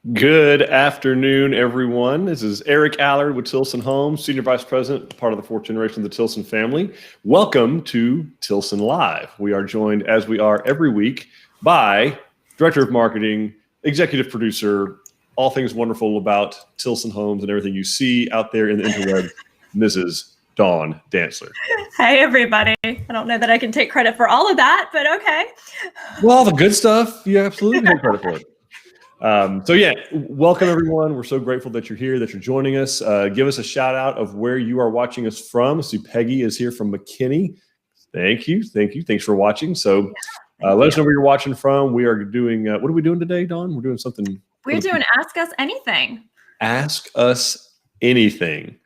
Good afternoon, everyone. This is Eric Allard with Tilson Homes, Senior Vice President, part of the fourth generation of the Tilson family. Welcome to Tilson Live. We are joined, as we are every week, by Director of Marketing, Executive Producer, all things wonderful about Tilson Homes and everything you see out there in the interweb, Mrs. Dawn Dantzler. Hey, everybody. I don't know that I can take credit for all of that, but okay. Well, the good stuff, you absolutely take credit for it. Welcome everyone. We're so grateful that you're here, that you're joining us. Give us a shout out of where you are watching us from. I see Peggy is here from McKinney. Thank you. Thanks for watching. So let us know where you're watching from. We are doing, what are we doing today, Dawn? We're doing something. We're doing Ask Us Anything. Ask us anything.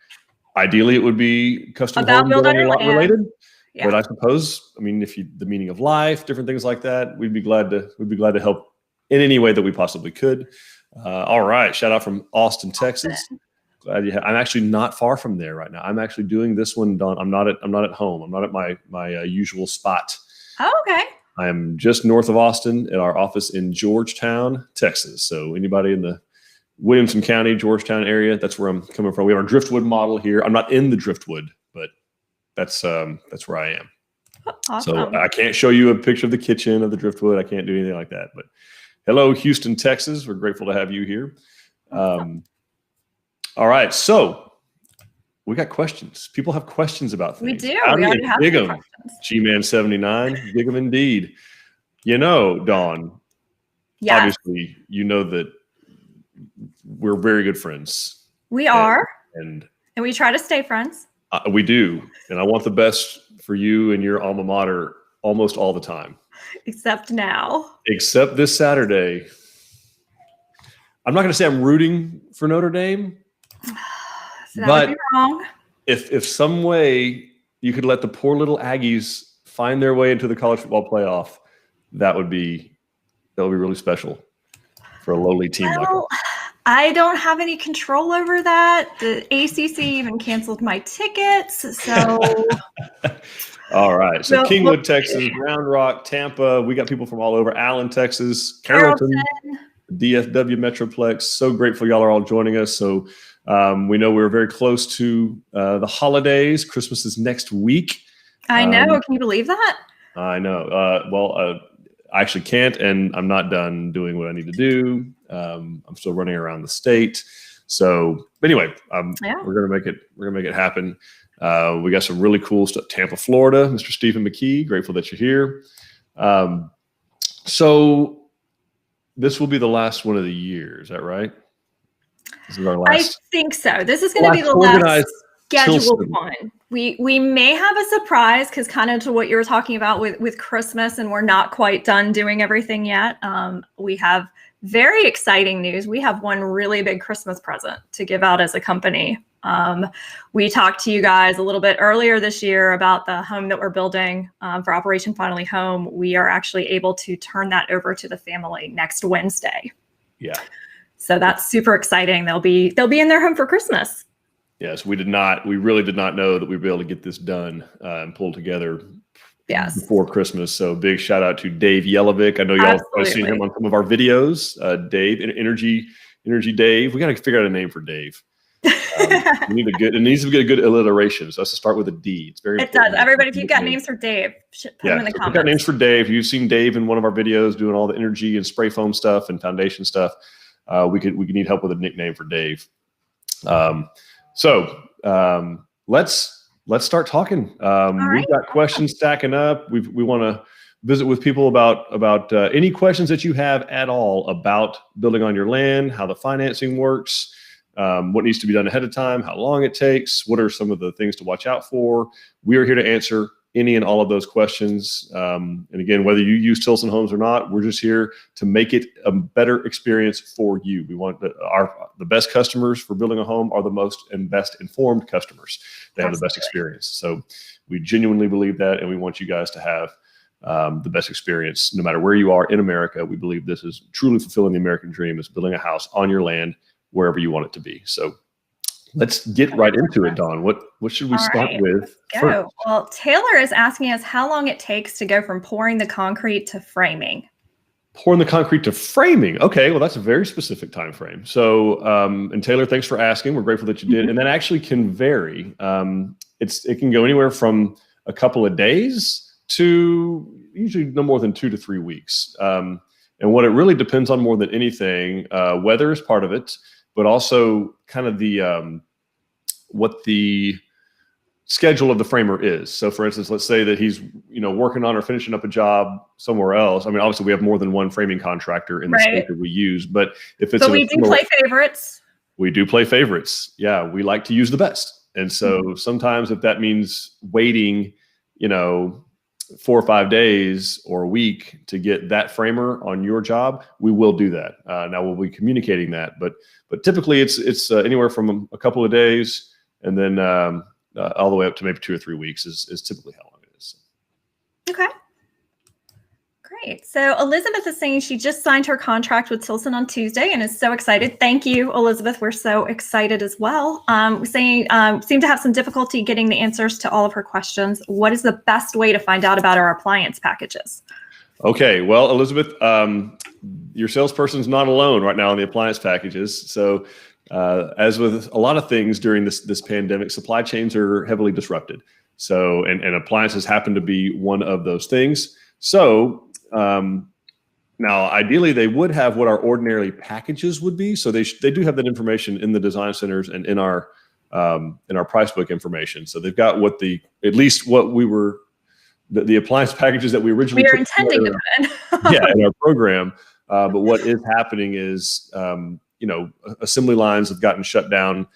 Ideally, it would be custom About home build on your lot land. related. Yeah. But I suppose, if the meaning of life, different things like that, we'd be glad to help in any way that we possibly could. All right. Shout out from Austin, Texas. Glad you I'm actually not far from there right now. I'm actually doing this one, Dawn. I'm not at home. I'm not at my usual spot. Oh, okay. I am just north of Austin at our office in Georgetown, Texas. So anybody in the Williamson County, Georgetown area, that's where I'm coming from. We have our driftwood model here. I'm not in the driftwood, but that's where I am. Awesome. So I can't show you a picture of the kitchen of the driftwood. I can't do anything like that, but hello, Houston, Texas. We're grateful to have you here. All right. So we got questions. People have questions about things. We do. How we do already you have dig some them? questions. G-Man79, dig them indeed. Dawn, Yes. obviously, you know that we're very good friends. We are. And we try to stay friends. we do. And I want the best for you and your alma mater almost all the time. Except now. Except this Saturday. I'm not going to say I'm rooting for Notre Dame, So that would be wrong. If some way you could let the poor little Aggies find their way into the college football playoff, that would be really special for a lowly team like us. I don't have any control over that. The ACC even canceled my tickets, so. All right. So Kingwood, Texas, Round Rock, Tampa. We got people from all over. Allen, Texas, Carrollton, DFW Metroplex. So grateful y'all are all joining us. So we know we're very close to the holidays. Christmas is next week. I know. Can you believe that? I know. I actually can't, and I'm not done doing what I need to do. I'm still running around the state. So anyway, we're gonna make it happen. We got some really cool stuff. Tampa, Florida, Mr. Stephen McKee, grateful that you're here. So this will be the last one of the year. Is that right? This is our last. I think so. This is going to be the last scheduled Tilson one. We may have a surprise because kind of to what you were talking about with Christmas, and we're not quite done doing everything yet. We have very exciting news. We have one really big Christmas present to give out as a company. We talked to you guys a little bit earlier this year about the home that we're building for Operation Finally Home. We are actually able to turn that over to the family next Wednesday. Yeah. So that's super exciting. They'll be in their home for Christmas. Yes, we really did not know that we'd be able to get this done and pulled together before Christmas. So big shout out to Dave Yelovic. I know y'all have seen him on some of our videos. Dave, Energy Dave. We got to figure out a name for Dave. It needs to be a good alliteration. So it has to start with a D. It's very important. It does. Everybody, if you've got names for Dave, put them in the comments. We've got names for Dave. You've seen Dave in one of our videos doing all the energy and spray foam stuff and foundation stuff. We could need help with a nickname for Dave. Let's start talking. We've got questions stacking up. We want to visit with people about any questions that you have at all about building on your land, how the financing works, what needs to be done ahead of time, how long it takes, what are some of the things to watch out for. We are here to answer any and all of those questions. And again, whether you use Tilson Homes or not, we're just here to make it a better experience for you. We want the best customers for building a home are the most and best informed customers. They have the best experience. So we genuinely believe that, and we want you guys to have the best experience no matter where you are in America. We believe this is truly fulfilling the American dream, is building a house on your land wherever you want it to be. So let's get right into it, Dawn. What should we start with first? Well, Taylor is asking us how long it takes to go from pouring the concrete to framing. pouring the concrete to framing. Okay, well, that's a very specific time frame. So, and Taylor, thanks for asking. We're grateful that you did. And that actually can vary. It can go anywhere from a couple of days to usually no more than 2 to 3 weeks. And what it really depends on more than anything, weather is part of it, but also kind of the what the schedule of the framer is. So for instance, let's say that he's, working on or finishing up a job somewhere else. I mean, obviously we have more than one framing contractor in the state that we use, but if it's, but we do play favorites. We do play favorites. Yeah. We like to use the best. And so sometimes if that means waiting, 4 or 5 days or a week to get that framer on your job, we will do that. Now we'll be communicating that, but typically it's anywhere from a couple of days and then, all the way up to maybe 2 or 3 weeks is typically how long it is. Okay. Great. So Elizabeth is saying she just signed her contract with Tilson on Tuesday and is so excited. Thank you, Elizabeth. We're so excited as well. Saying seem to have some difficulty getting the answers to all of her questions. What is the best way to find out about our appliance packages? Okay. Well, Elizabeth, your salesperson's not alone right now on the appliance packages. So as with a lot of things during this pandemic, supply chains are heavily disrupted. So, and appliances happen to be one of those things. So now, ideally, they would have what our ordinary packages would be. So they do have that information in the design centers and in our price book information. So they've got at least what we were the appliance packages that we originally were intending to put in. in our program. But what is happening is assembly lines have gotten shut down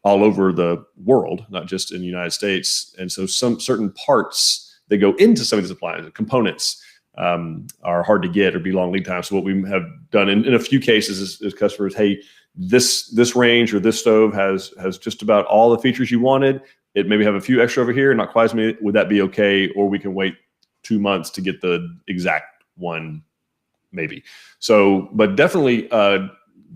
all over the world, not just in the United States. And so some certain parts that go into some of these appliances, components, are hard to get or be long lead time. So what we have done in a few cases is customers, hey, this range or this stove has just about all the features you wanted. It maybe have a few extra over here, not quite as many. Would that be okay? Or we can wait 2 months to get the exact one, maybe. So, but definitely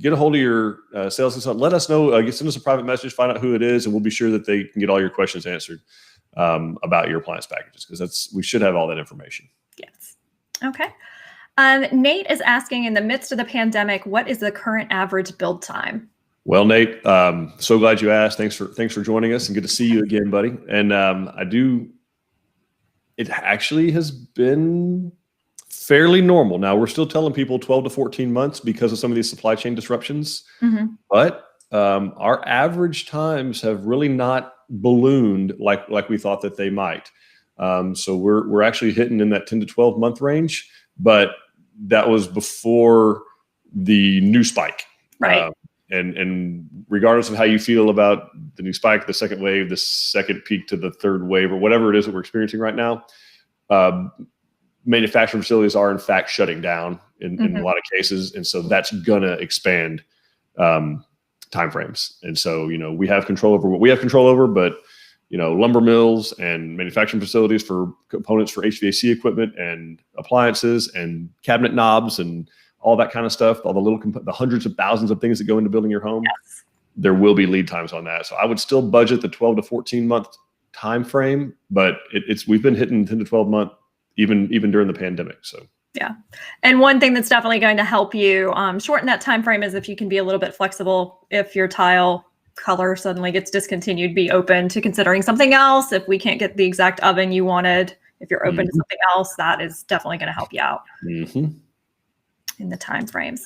get a hold of your sales consultant. Let us know. Send us a private message. Find out who it is, and we'll be sure that they can get all your questions answered about your appliance packages, because we should have all that information. Yes. Okay. Nate is asking, in the midst of the pandemic, what is the current average build time? Well, Nate, so glad you asked. Thanks for joining us, and good to see you again, buddy. And it actually has been fairly normal. Now, we're still telling people 12 to 14 months because of some of these supply chain disruptions. But our average times have really not ballooned like we thought that they might. So we're actually hitting in that 10 to 12 month range, but that was before the new spike. Right. And regardless of how you feel about the new spike, the second wave, the second peak to the third wave, or whatever it is that we're experiencing right now, manufacturing facilities are in fact shutting down in a lot of cases. And so that's going to expand timeframes. And so, we have control over what we have control over, but lumber mills and manufacturing facilities for components for HVAC equipment and appliances and cabinet knobs and all that kind of stuff, all the hundreds of thousands of things that go into building your home, yes, there will be lead times on that. So I would still budget the 12 to 14 month time frame, but we've been hitting 10 to 12 month even during the pandemic. So yeah. And one thing that's definitely going to help you shorten that time frame is if you can be a little bit flexible. If your tile color suddenly gets discontinued, be open to considering something else. If we can't get the exact oven you wanted, if you're open to something else, that is definitely going to help you out in the time frames.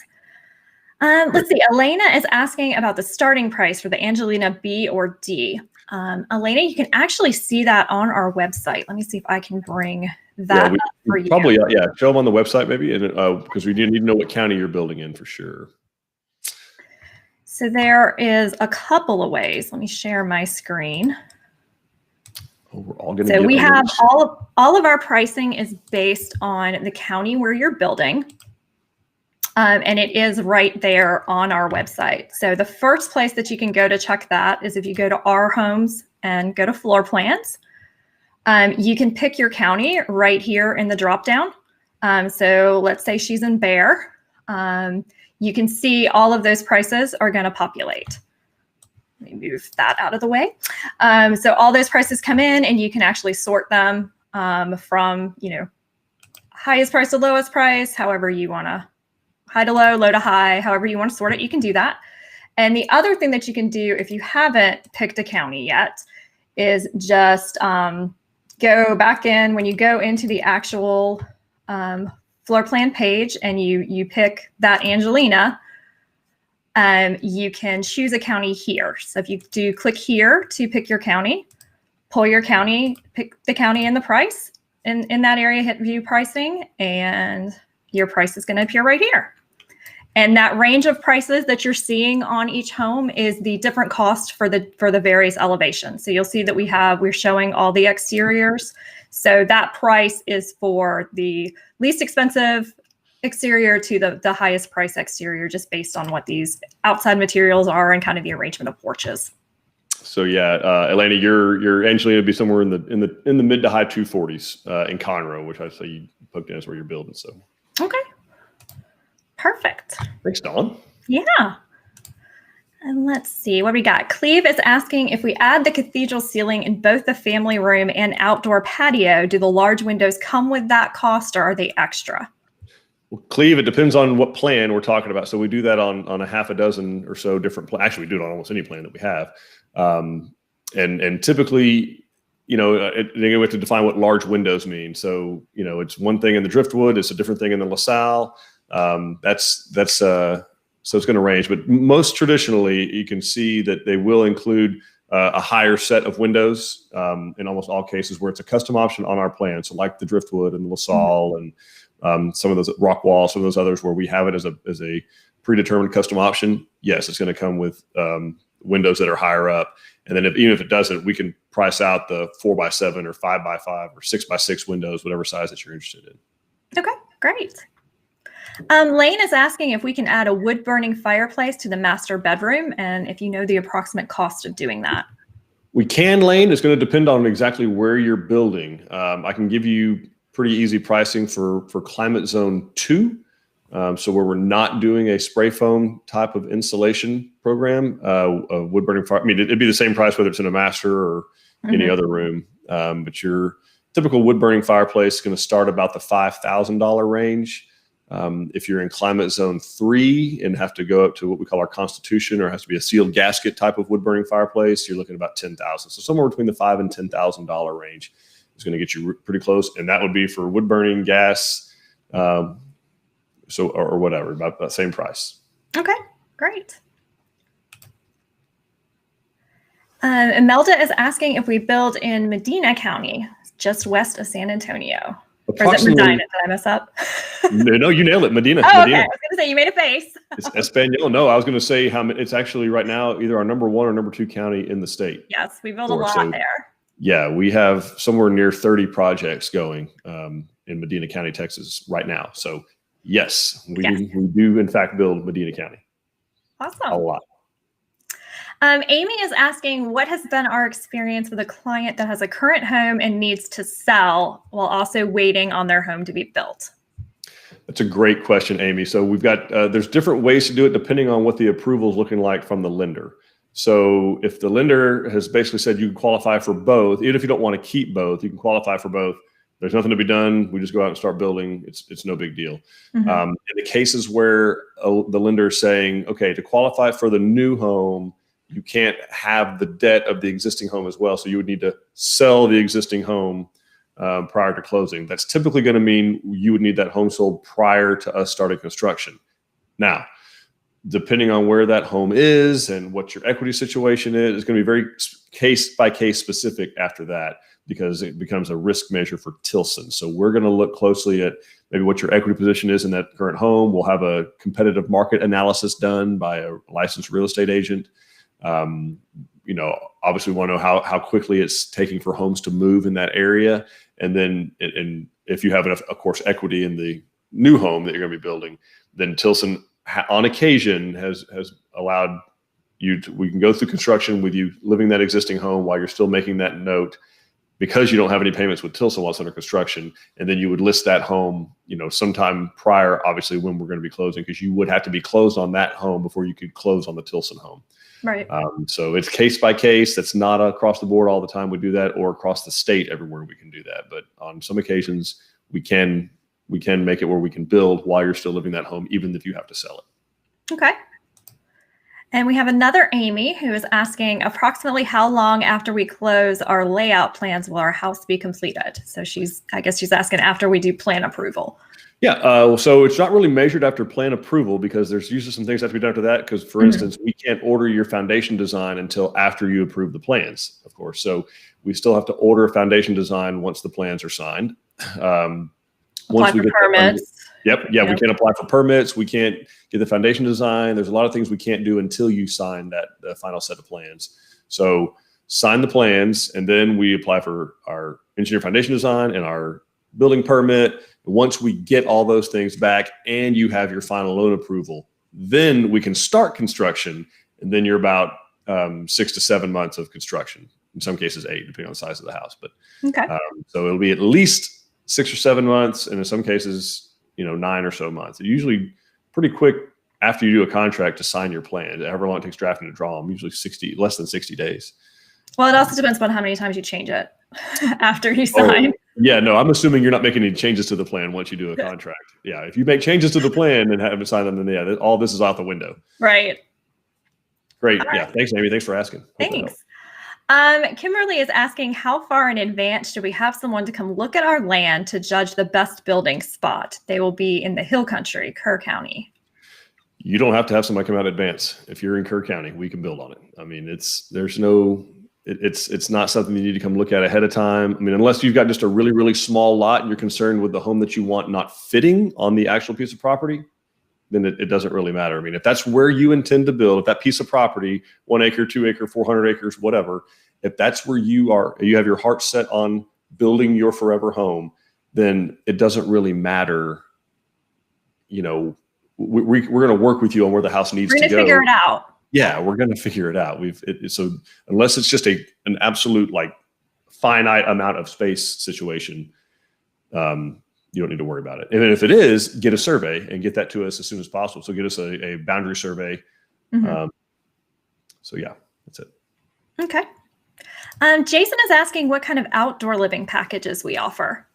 Let's see. Elena is asking about the starting price for the Angelina B or D. Elena, you can actually see that on our website. Let me see if I can bring that up for you. Probably, show them on the website maybe, and because we need to know what county you're building in for sure. So there is a couple of ways. Let me share my screen. Oh, we're all going to. So we have all of our pricing is based on the county where you're building. And it is right there on our website. So the first place that you can go to check that is if you go to Our Homes and go to Floor Plans. You can pick your county right here in the dropdown. So let's say she's in Bear. You can see all of those prices are going to populate. Let me move that out of the way. So all those prices come in, and you can actually sort them from, highest price to lowest price, however you want to, high to low, low to high, however you want to sort it, you can do that. And the other thing that you can do if you haven't picked a county yet is just go back in when you go into the actual floor plan page and you pick that Angelina. You can choose a county here. So if you do click here to pick your county, pull your county, pick the county and the price in that area, hit view pricing, and your price is going to appear right here. And that range of prices that you're seeing on each home is the different cost for the various elevations. So you'll see that we're showing all the exteriors. So that price is for the least expensive exterior to the highest price exterior, just based on what these outside materials are and kind of the arrangement of porches. So yeah, Elena, your Angelina would be somewhere in the mid to high 240s in Conroe, which I'd say you poked in as where you're building. So okay. Perfect. Thanks, Dawn. Yeah. And let's see what we got. Cleve is asking if we add the cathedral ceiling in both the family room and outdoor patio, do the large windows come with that cost or are they extra? Well, Cleve, it depends on what plan we're talking about. So we do that on a half a dozen or so different plans. Actually, we do it on almost any plan that we have. And typically, we have to define what large windows mean. So, it's one thing in the driftwood, it's a different thing in the LaSalle. So it's going to range, but most traditionally you can see that they will include a higher set of windows in almost all cases where it's a custom option on our plan. So like the driftwood and the LaSalle and some of those rock walls, some of those others where we have it as a predetermined custom option. Yes, it's going to come with windows that are higher up. And then even if it doesn't, we can price out the 4x7 or 5x5 or 6x6 windows, whatever size that you're interested in. Okay, great. Lane is asking if we can add a wood burning fireplace to the master bedroom and if you know the approximate cost of doing that. We can, Lane. It's going to depend on exactly where you're building. I can give you pretty easy pricing for climate zone 2. So where we're not doing a spray foam type of insulation program, a wood burning fire. I mean, it'd be the same price whether it's in a master or any other room. But your typical wood burning fireplace is going to start about the $5,000 range. If you're in climate zone 3 and have to go up to what we call our Constitution, or has to be a sealed gasket type of wood burning fireplace, you're looking at about $10,000. So somewhere between the $5,000 and $10,000 range is going to get you pretty close. And that would be for wood burning, gas, or whatever, about that same price. Okay, great. Imelda is asking if we build in Medina County, just west of San Antonio. Or is it Medina? Did I mess up? No, you nailed it. Medina. Oh, Medina. okay. I was going to say, you made a face. It's Espanol. No, I was going to say it's actually right now either our number 1 or number 2 county in the state. Yes, we build a lot there. Yeah, we have somewhere near 30 projects going in Medina County, Texas right now. So yes, we do in fact build Medina County. Awesome. A lot. Amy is asking, what has been our experience with a client that has a current home and needs to sell while also waiting on their home to be built? That's a great question, Amy. So we've got, there's different ways to do it depending on what the approval is looking like from the lender. So if the lender has basically said you can qualify for both, even if you don't want to keep both, you can qualify for both. There's nothing to be done. We just go out and start building. It's no big deal. In the cases where the lender is saying, okay, to qualify for the new home, you can't have the debt of the existing home as well. So you would need to sell the existing home prior to closing. That's typically going to mean you would need that home sold prior to us starting construction. Now, depending on where that home is and what your equity situation is, it's going to be very case by case specific after that, because it becomes a risk measure for Tilson. So we're going to look closely at maybe what your equity position is in that current home. We'll have a competitive market analysis done by a licensed real estate agent. Obviously we want to know how quickly it's taking for homes to move in that area. And then, and if you have enough, of course, equity in the new home that you're going to be building, then Tilson on occasion has allowed you to, we can go through construction with you living that existing home while you're still making that note, because you don't have any payments with Tilson while it's under construction. And then you would list that home, sometime prior, obviously, when we're going to be closing, because you would have to be closed on that home before you could close on the Tilson home. Right. So it's case by case. That's not across the board all the time we do that, or across the state everywhere we can do that. But on some occasions we can we can make it where we can build while you're still living in that home, even if you have to sell it. Okay. And we have another Amy who is asking approximately how long after we close our layout plans will our house be completed? So I guess she's asking after we do plan approval. Yeah, so it's not really measured after plan approval because there's usually some things that have to be done after that. Because, for instance, we can't order your foundation design until after you approve the plans, of course. So we still have to order a foundation design once the plans are signed. Apply for permits. Yep. Yeah, we can't apply for permits. We can't get the foundation design. There's a lot of things we can't do until you sign the final set of plans. So sign the plans, and then we apply for our engineer foundation design and our building permit. Once we get all those things back and you have your final loan approval, then we can start construction. And then you're about 6 to 7 months of construction. In some cases, 8, depending on the size of the house. But okay. So it'll be at least 6 or 7 months, and in some cases, 9 or so months. It's usually pretty quick after you do a contract to sign your plan. However long it takes drafting to draw them, usually less than 60 days. Well, it also depends on how many times you change it after you sign. Yeah, no, I'm assuming you're not making any changes to the plan once you do a contract. Yeah, if you make changes to the plan and haven't signed them, then all this is out the window. Right. Great. All right. Thanks, Amy. Thanks for asking. Thanks. Kimberly is asking, how far in advance should we have someone to come look at our land to judge the best building spot? They will be in the Hill Country, Kerr County. You don't have to have somebody come out in advance. If you're in Kerr County, we can build on it. I mean, it's not something you need to come look at ahead of time. I mean, unless you've got just a really, really small lot and you're concerned with the home that you want not fitting on the actual piece of property, then it doesn't really matter. I mean, if that's where you intend to build, if that piece of property, 1 acre, 2 acre, 400 acres, whatever, if that's where you have your heart set on building your forever home, then it doesn't really matter. We're going to work with you on where the house needs to go. We're going to figure it out. Yeah, we're going to figure it out. So unless it's just an absolute finite amount of space situation, you don't need to worry about it. And then if it is, get a survey and get that to us as soon as possible. So get us a boundary survey. Mm-hmm. So yeah, that's it. Okay. Jason is asking what kind of outdoor living packages we offer.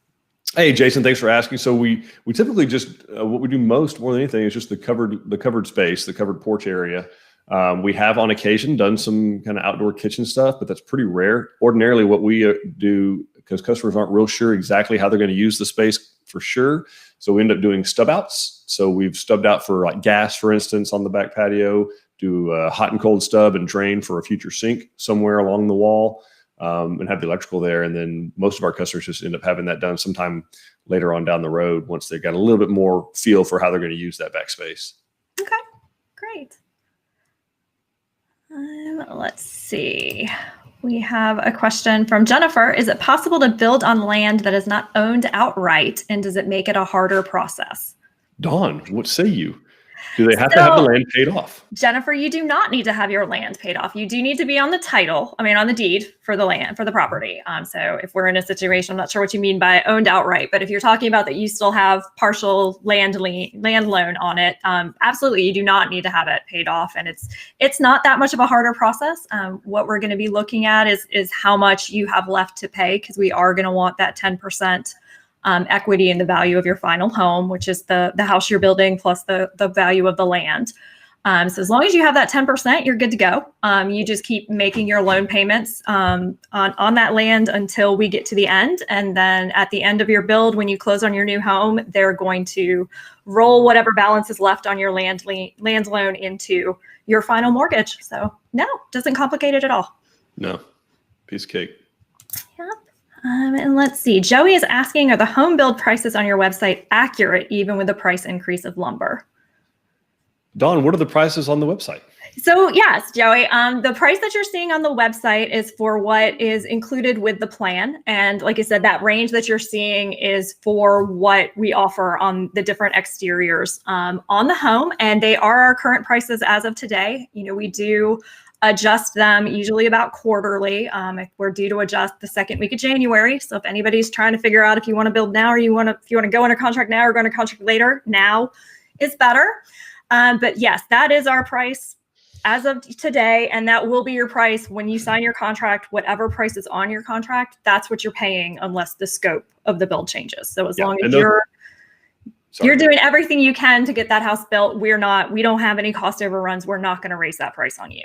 Hey, Jason, thanks for asking. So we typically just what we do more than anything is just the covered space, the covered porch area. We have on occasion done some kind of outdoor kitchen stuff, but that's pretty rare. Ordinarily, what we do, because customers aren't real sure exactly how they're going to use the space for sure, so we end up doing stub outs. So we've stubbed out for gas, for instance, on the back patio, do a hot and cold stub and drain for a future sink somewhere along the wall, and have the electrical there. And then most of our customers just end up having that done sometime later on down the road once they've got a little bit more feel for how they're going to use that back space. Okay, great. Let's see. We have a question from Jennifer. Is it possible to build on land that is not owned outright? And does it make it a harder process? Dawn, what say you? Do they have to have the land paid off? Jennifer, you do not need to have your land paid off. You do need to be on the on the deed for the land, for the property. So if we're in a situation, I'm not sure what you mean by owned outright, but if you're talking about that you still have partial land loan on it, absolutely, you do not need to have it paid off. And it's not that much of a harder process. What we're going to be looking at is how much you have left to pay, because we are going to want that 10% equity in the value of your final home, which is the house you're building plus the value of the land. So as long as you have that 10%, you're good to go. You just keep making your loan payments on that land until we get to the end. And then at the end of your build, when you close on your new home, they're going to roll whatever balance is left on your land loan into your final mortgage. So no, doesn't complicate it at all. No, piece of cake. Yep. And let's see. Joey is asking, are the home build prices on your website accurate even with the price increase of lumber? Dawn, what are the prices on the website? So yes, Joey, the price that you're seeing on the website is for what is included with the plan. And like I said, that range that you're seeing is for what we offer on the different exteriors on the home. And they are our current prices as of today. We do adjust them usually about quarterly. If we're due to adjust the second week of January. So if anybody's trying to figure out if you want to build now or if you want to go into contract now or go into contract later, now is better. But yes, that is our price as of today. And that will be your price when you sign your contract. Whatever price is on your contract, that's what you're paying unless the scope of the build changes. So as long as You're doing everything you can to get that house built. We don't have any cost overruns. We're not going to raise that price on you.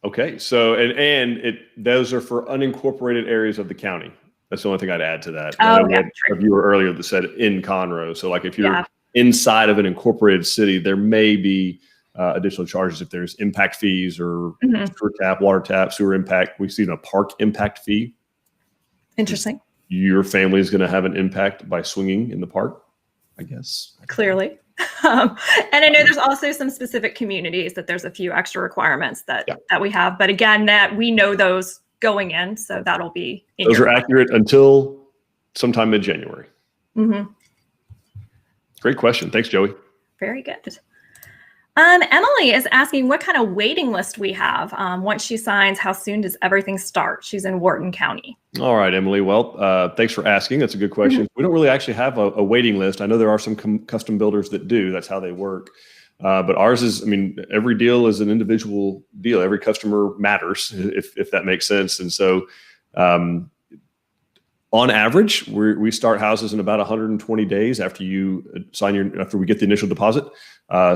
Okay. So, and those are for unincorporated areas of the county. That's the only thing I'd add to that. Oh, we yeah, had a viewer earlier that said in Conroe. So like if you're Yeah. inside of an incorporated city, there may be additional charges if there's impact fees or sewer tap, water tap, sewer impact. We've seen a park impact fee. Interesting. Your family is going to have an impact by swinging in the park, I guess. Clearly. And I know there's also some specific communities that there's a few extra requirements that we have. But again, that we know those going in. So that'll be. Those are accurate until sometime mid-January. Great question. Thanks, Joey. Very good. Emily is asking what kind of waiting list we have. Once she signs, how soon does everything start? She's in Wharton County. All right, Emily. Well, thanks for asking. That's a good question. We don't really actually have a waiting list. I know there are some custom builders that do. That's how they work. But ours is, every deal is an individual deal. Every customer matters, if that makes sense. And so on average, we start houses in about 120 days after you after we get the initial deposit.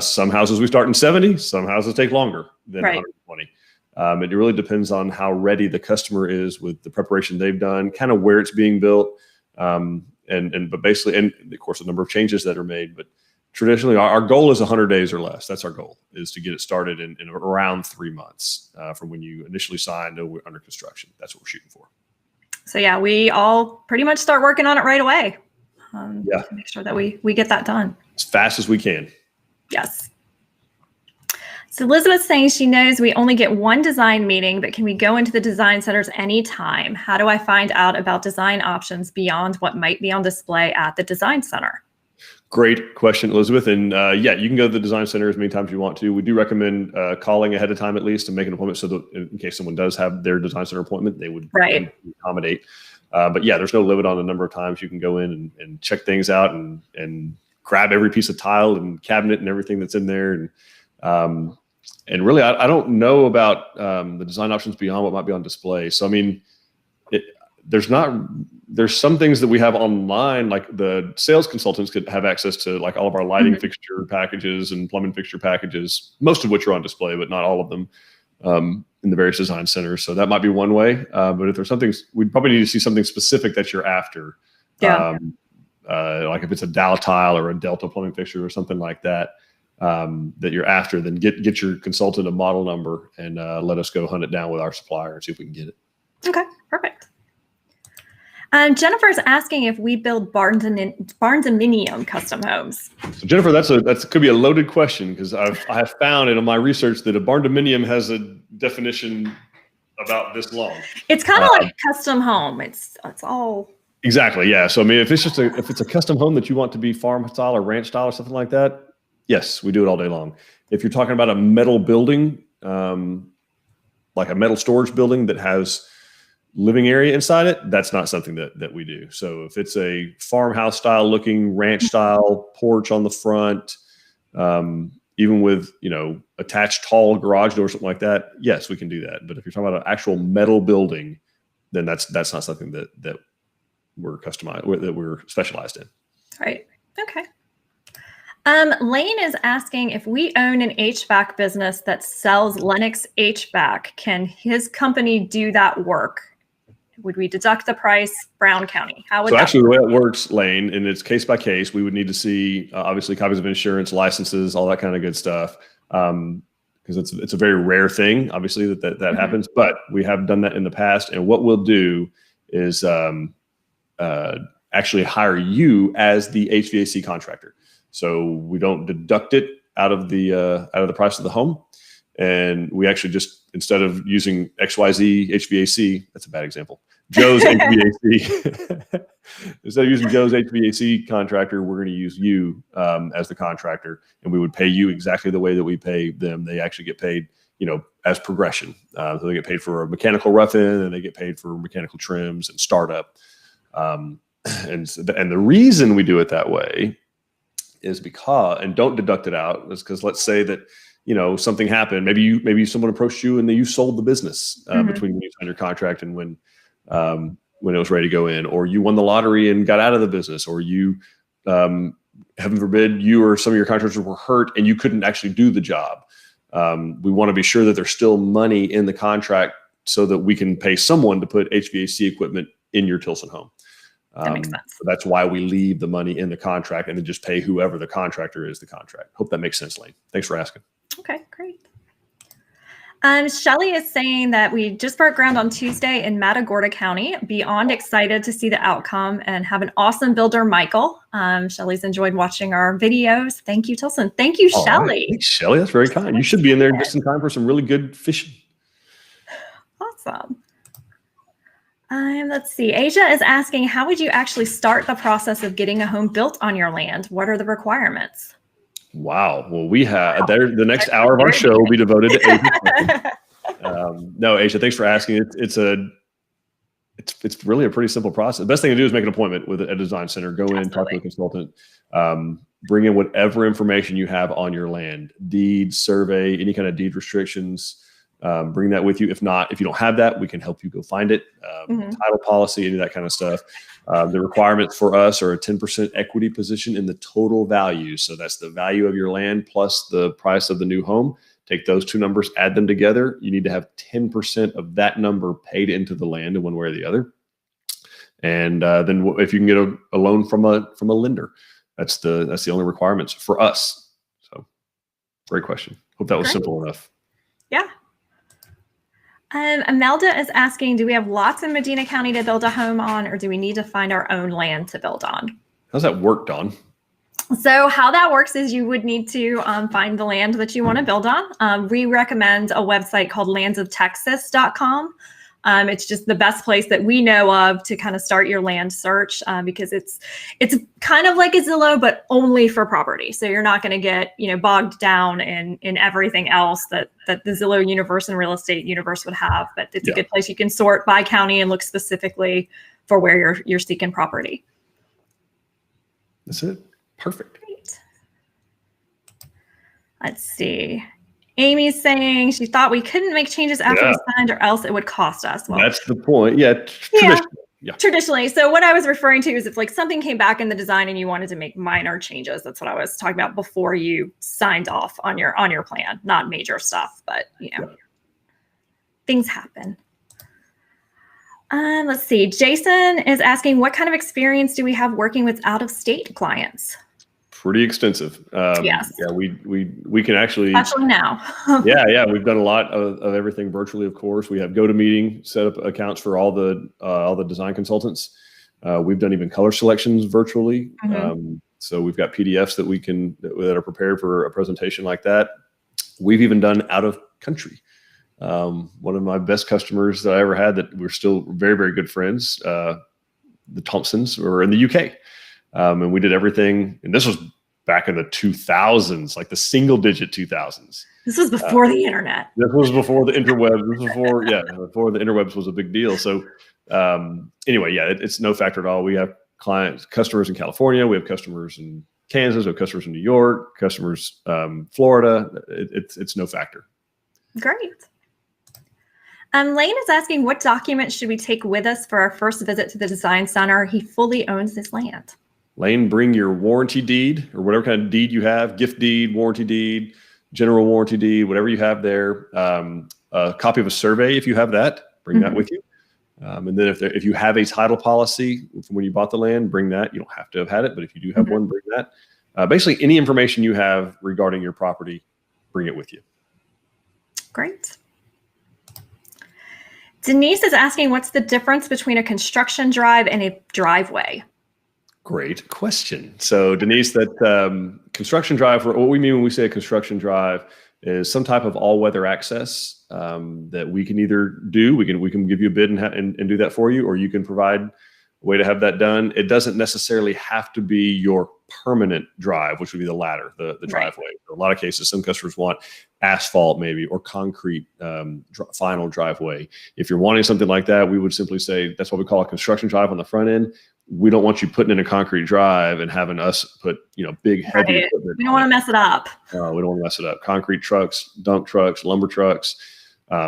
Some houses we start in 70, some houses take longer than 120. It really depends on how ready the customer is with the preparation they've done, kind of where it's being built, but basically, and of course, the number of changes that are made. But traditionally, our goal is 100 days or less. That's our goal, is to get it started in around 3 months from when you initially sign to under construction. That's what we're shooting for. So yeah, we all pretty much start working on it right away. To make sure that we get that done as fast as we can. Yes. So Elizabeth's saying she knows we only get one design meeting, but can we go into the design centers anytime? How do I find out about design options beyond what might be on display at the design center? Great question, Elizabeth. And you can go to the design center as many times as you want to. We do recommend calling ahead of time at least to make an appointment so that in case someone does have their design center appointment, they would accommodate. But there's no limit on the number of times you can go in and check things out and grab every piece of tile and cabinet and everything that's in there. And really, I don't know about the design options beyond what might be on display. So, there's some things that we have online, like the sales consultants could have access to, like all of our lighting fixture packages and plumbing fixture packages, most of which are on display, but not all of them in the various design centers. So that might be one way. But if there's something, we'd probably need to see something specific that you're after. Like if it's a Dow tile or a Delta plumbing fixture or something like that, that you're after, then get your consultant a model number and let us go hunt it down with our supplier and see if we can get it. Okay, perfect. Jennifer's asking if we build barn-dominium custom homes. So Jennifer, that could be a loaded question because I have found in my research that a barn-dominium has a definition about this long. It's kind of like a custom home. It's all. Exactly. Yeah. So if it's a custom home that you want to be farm style or ranch style or something like that, yes, we do it all day long. If you're talking about a metal building, like a metal storage building that has living area inside it, that's not something that we do. So if it's a farmhouse style looking ranch style porch on the front, even with, attached tall garage door or something like that, yes, we can do that. But if you're talking about an actual metal building, then that's not something that we're customized, that we're specialized in. Right. Okay. Lane is asking if we own an HVAC business that sells Lennox HVAC, can his company do that work? Would we deduct the price? Brown County. How would that actually work? The way it works, Lane, and it's case by case, we would need to see obviously copies of insurance, licenses, all that kind of good stuff. Because it's a very rare thing, obviously, that happens. But we have done that in the past. And what we'll do is actually hire you as the HVAC contractor. So we don't deduct it out of the price of the home. And we actually just, instead of using XYZ HVAC, that's a bad example, Joe's HVAC, instead of using Joe's HVAC contractor, we're going to use you as the contractor, and we would pay you exactly the way that we pay them. They actually get paid, as progression. So they get paid for a mechanical rough-in, and they get paid for mechanical trims and startup. And the reason we do it that way is because, and don't deduct it out, is because let's say that, something happened. Maybe someone approached you and then you sold the business between when you signed your contract and when it was ready to go in, or you won the lottery and got out of the business, or you heaven forbid, you or some of your contractors were hurt and you couldn't actually do the job. We want to be sure that there's still money in the contract so that we can pay someone to put HVAC equipment in your Tilson home. That makes sense. So that's why we leave the money in the contract and then just pay whoever the contractor is the contract. Hope that makes sense, Lane. Thanks for asking. Okay, great. Shelly is saying that we just broke ground on Tuesday in Matagorda County. Beyond excited to see the outcome and have an awesome builder, Michael. Shelly's enjoyed watching our videos. Thank you, Tilson. Thank you, Shelly. Right. Thanks, Shelly. That's very kind. You should be in there just in time for some really good fishing. Awesome. Let's see. Asia is asking, how would you actually start the process of getting a home built on your land? What are the requirements? Wow. Well, we have the next hour of our show will be devoted to Asia. No, Asia, thanks for asking. It's really a pretty simple process. The best thing to do is make an appointment with a design center. Go in, talk to a consultant, bring in whatever information you have on your land, deed, survey, any kind of deed restrictions. Bring that with you. If not, if you don't have that, we can help you go find it. Title policy, any of that kind of stuff. The requirements for us are a 10% equity position in the total value. So that's the value of your land plus the price of the new home. Take those two numbers, add them together. You need to have 10% of that number paid into the land in one way or the other. And then if you can get a loan from a lender, that's the only requirements for us. So great question. Hope that was simple enough. Yeah. Imelda is asking, do we have lots in Medina County to build a home on, or do we need to find our own land to build on? How's that work, Dawn? So how that works is you would need to find the land that you want to build on. We recommend a website called landsoftexas.com. It's just the best place that we know of to kind of start your land search because it's kind of like a Zillow, but only for property. So you're not going to get bogged down in everything else that the Zillow universe and real estate universe would have. But it's a good place. You can sort by county and look specifically for where you're seeking property. That's it. Perfect. Great. Let's see. Amy's saying she thought we couldn't make changes after we signed or else it would cost us. Well, that's the point. Traditionally. So what I was referring to is if like something came back in the design and you wanted to make minor changes, that's what I was talking about before you signed off on your plan, not major stuff, but things happen. Let's see. Jason is asking, what kind of experience do we have working with out-of-state clients? Pretty extensive. Yes. Yeah, we can actually now. We've done a lot of everything virtually. Of course, we have GoToMeeting, set up accounts for all the design consultants. We've done even color selections virtually. So we've got PDFs that are prepared for a presentation like that. We've even done out of country. One of my best customers that I ever had that we're still very, very good friends, the Thompsons, were in the UK. And we did everything. And this was back in the 2000s, like the single digit 2000s. This was before the internet. This was before the interwebs. This was before the interwebs was a big deal. So it's no factor at all. We have customers in California. We have customers in Kansas. We have customers in New York, customers Florida. It's no factor. Great. Lane is asking, what documents should we take with us for our first visit to the design center? He fully owns this land. Lane, bring your warranty deed or whatever kind of deed you have, gift deed, warranty deed, general warranty deed, whatever you have there. A copy of a survey, if you have that, bring that with you. And then if you have a title policy from when you bought the land, bring that. You don't have to have had it, but if you do have one, bring that. Basically, any information you have regarding your property, bring it with you. Great. Denise is asking, what's the difference between a construction drive and a driveway? Great question. So Denise, that construction drive, what we mean when we say a construction drive is some type of all-weather access that we can either do. We can give you a bid and do that for you, or you can provide a way to have that done. It doesn't necessarily have to be your permanent drive, which would be the ladder, the driveway. In a lot of cases, some customers want asphalt maybe or concrete final driveway. If you're wanting something like that, we would simply say that's what we call a construction drive on the front end. We don't want you putting in a concrete drive and having us put, big heavy equipment. We don't want to mess it up. We don't want to mess it up. Concrete trucks, dump trucks, lumber trucks.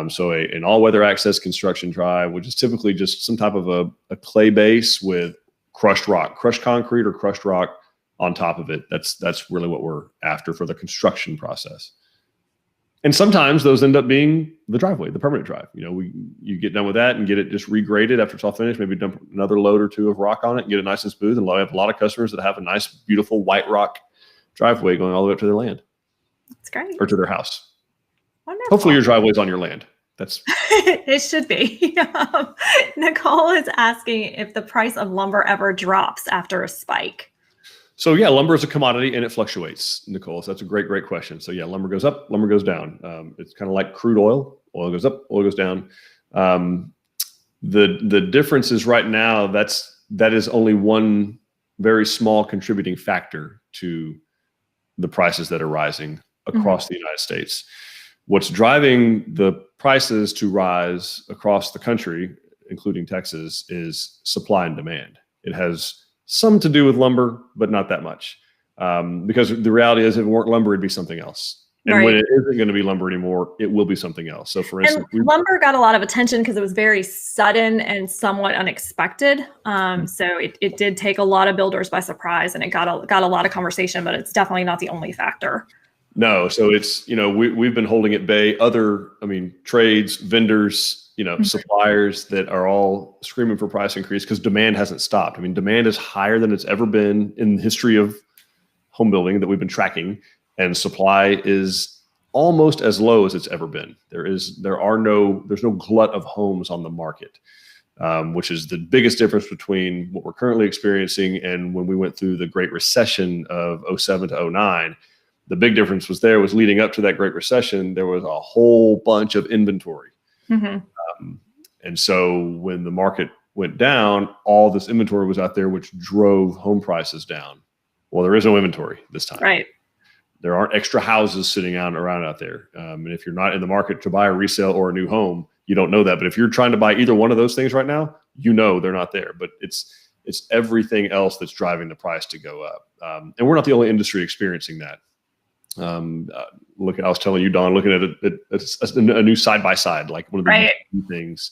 So an all-weather access construction drive, which is typically just some type of a clay base with crushed rock, crushed concrete or crushed rock on top of it. That's really what we're after for the construction process. And sometimes those end up being the driveway, the permanent drive. You get done with that and get it just regraded after it's all finished, maybe dump another load or two of rock on it and get it nice and smooth. And I have a lot of customers that have a nice, beautiful white rock driveway going all the way up to their land. That's great. Or to their house. Wonderful. Hopefully your driveway's on your land. That's it should be. Nicole is asking if the price of lumber ever drops after a spike. So yeah, lumber is a commodity and it fluctuates, Nicole. So that's a great question. So yeah, lumber goes up, lumber goes down. It's kind of like crude oil. Oil goes up, oil goes down. The difference is right now that is only one very small contributing factor to the prices that are rising across the United States. What's driving the prices to rise across the country, including Texas, is supply and demand. It has some to do with lumber, but not that much. Because the reality is if it weren't lumber, it'd be something else. And when it isn't going to be lumber anymore, it will be something else. So for instance, lumber got a lot of attention because it was very sudden and somewhat unexpected. So it did take a lot of builders by surprise and it got a lot of conversation, but it's definitely not the only factor. No. So it's, we've been holding at bay trades, vendors, suppliers that are all screaming for price increase because demand hasn't stopped. Demand is higher than it's ever been in the history of home building that we've been tracking. And supply is almost as low as it's ever been. There's no glut of homes on the market, which is the biggest difference between what we're currently experiencing and when we went through the Great Recession of 07 to 09. The big difference was leading up to that Great Recession, there was a whole bunch of inventory. And so when the market went down, all this inventory was out there, which drove home prices down. Well, there is no inventory this time. Right. There aren't extra houses sitting around out there. And if you're not in the market to buy a resale or a new home, you don't know that. But if you're trying to buy either one of those things right now, they're not there. But it's everything else that's driving the price to go up. And we're not the only industry experiencing that. I was telling you, Dawn, looking at a new side-by-side, like one of the new things,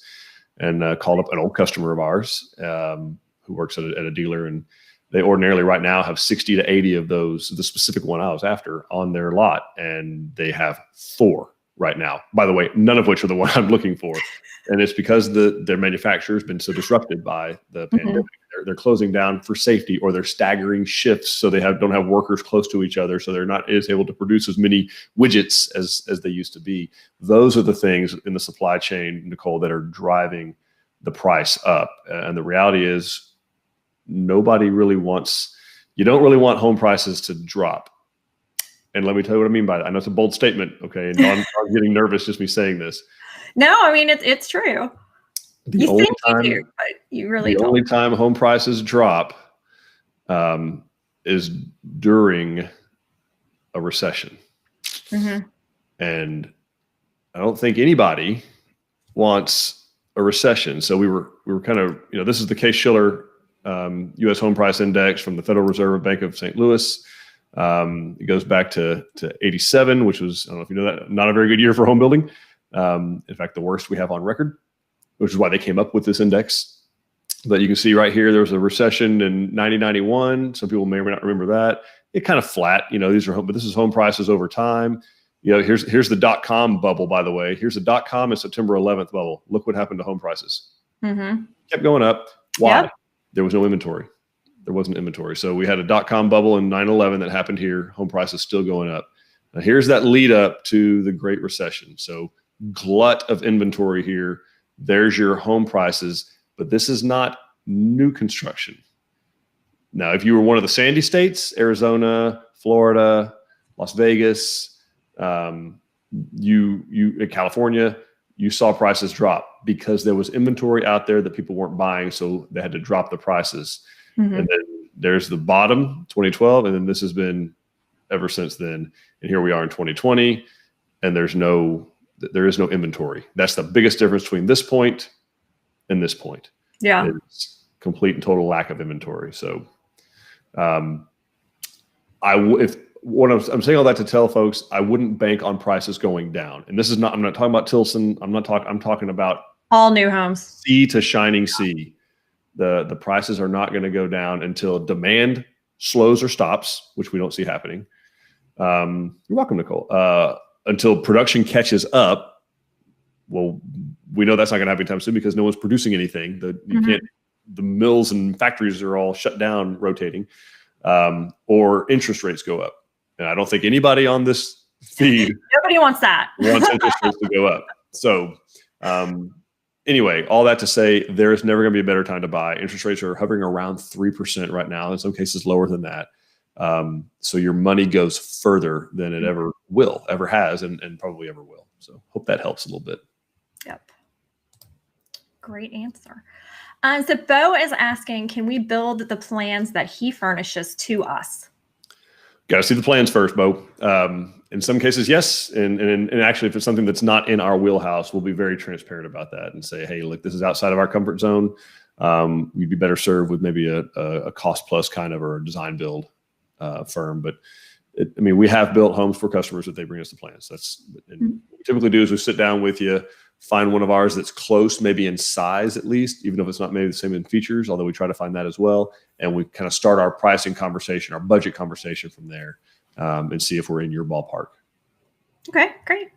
and called up an old customer of ours who works at a dealer, and they ordinarily right now have 60 to 80 of those, the specific one I was after, on their lot, and they have 4 right now. By the way, none of which are the one I'm looking for. And it's because their manufacturer has been so disrupted by the pandemic. They're closing down for safety, or they're staggering shifts so they don't have workers close to each other, so they're not as able to produce as many widgets as they used to be. Those are the things in the supply chain, Nicole, that are driving the price up. And the reality is nobody really you don't really want home prices to drop. And let me tell you what I mean by that. I know it's a bold statement, okay? And I'm getting nervous just me saying this. No, it's true. You think you do, but you really don't. The only time home prices drop is during a recession. And I don't think anybody wants a recession. So we were kind of, this is the Case-Shiller U.S. Home Price Index from the Federal Reserve Bank of St. Louis. It goes back to 87, which was, I don't know if you know that, not a very good year for home building. In fact, the worst we have on record, which is why they came up with this index. But you can see right here, there was a recession in 1991. Some people may or may not remember that. It kind of flat, but this is home prices over time. Here's the .com bubble, by the way. Here's the .com and September 11th bubble. Look what happened to home prices. Kept going up. Why? Yep. There was no inventory. There wasn't inventory. So we had a .com bubble in 9/11 that happened here. Home prices still going up. Now here's that lead up to the Great Recession. So glut of inventory here. There's your home prices, but this is not new construction. Now, if you were one of the sandy states, Arizona, Florida, Las Vegas, in California, you saw prices drop because there was inventory out there that people weren't buying, so they had to drop the prices. And then there's the bottom, 2012, and then this has been ever since then. And here we are in 2020, and there is no inventory. That's the biggest difference between this point and this point. Yeah, it's complete and total lack of inventory. So, I'm saying all that to tell folks, I wouldn't bank on prices going down. And this is not, I'm not talking about Tilson. I'm talking about all new homes, sea to shining sea. The prices are not going to go down until demand slows or stops, which we don't see happening. You're welcome, Nicole. Until production catches up. Well, we know that's not going to happen anytime soon because no one's producing anything. The mills and factories are all shut down, rotating, or interest rates go up. And I don't think anybody on this feed nobody wants that. wants interest rates to go up. So anyway, all that to say, there is never going to be a better time to buy. Interest rates are hovering around 3% right now. In some cases, lower than that. So your money goes further than it ever has, and probably ever will. So hope that helps a little bit. Yep. Great answer. So Bo is asking, can we build the plans that he furnishes to us? Got to see the plans first, Bo. In some cases, yes. And actually, if it's something that's not in our wheelhouse, we'll be very transparent about that and say, hey, look, this is outside of our comfort zone. We'd be better served with maybe a cost plus kind of, or a design build firm. But we have built homes for customers that they bring us the plans. What we typically do is we sit down with you, find one of ours that's close, maybe in size at least, even if it's not maybe the same in features, although we try to find that as well. And we kind of start our pricing conversation, our budget conversation from there, and see if we're in your ballpark. Okay, great.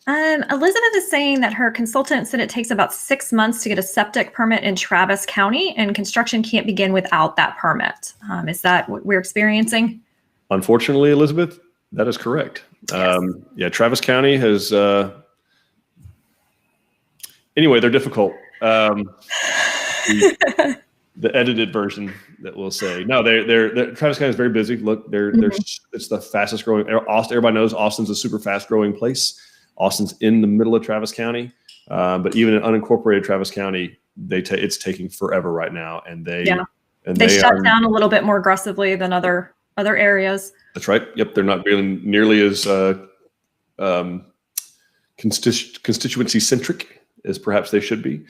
Elizabeth is saying that her consultant said it takes about 6 months to get a septic permit in Travis County, and construction can't begin without that permit. Is that what we're experiencing? Unfortunately, Elizabeth, that is correct. Yes. Travis County has... Anyway, they're difficult. The edited version that we'll say. No, they're Travis County is very busy. Look, it's the fastest growing. Everybody knows Austin's a super fast growing place. Austin's in the middle of Travis County, but even in unincorporated Travis County, it's taking forever right now, and they shut down a little bit more aggressively than other areas. That's right. Yep, they're not really nearly as constituency centric as perhaps they should be.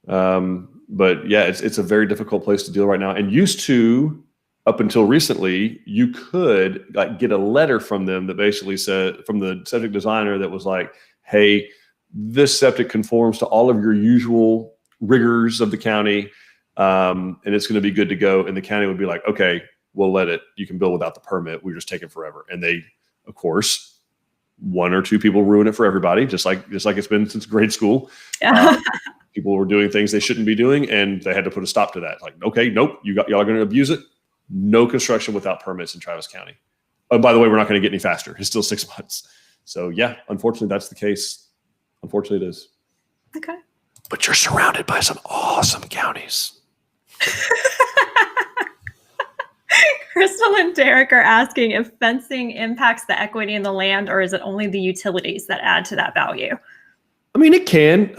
But yeah, it's a very difficult place to deal right now. And used to, up until recently, you could get a letter from them that basically said, from the septic designer, that was like, hey, this septic conforms to all of your usual rigors of the county, and it's going to be good to go. And the county would be like, okay, we'll you can build without the permit. We're just taking forever. And they, of course, one or two people ruin it for everybody, just like it's been since grade school. Yeah. People were doing things they shouldn't be doing, and they had to put a stop to that. Like, okay, nope, y'all are going to abuse it. No construction without permits in Travis County. Oh, by the way, we're not going to get any faster. It's still 6 months. So yeah, unfortunately, that's the case. Unfortunately, it is. Okay. But you're surrounded by some awesome counties. Crystal and Derek are asking if fencing impacts the equity in the land, or is it only the utilities that add to that value? I mean, it can.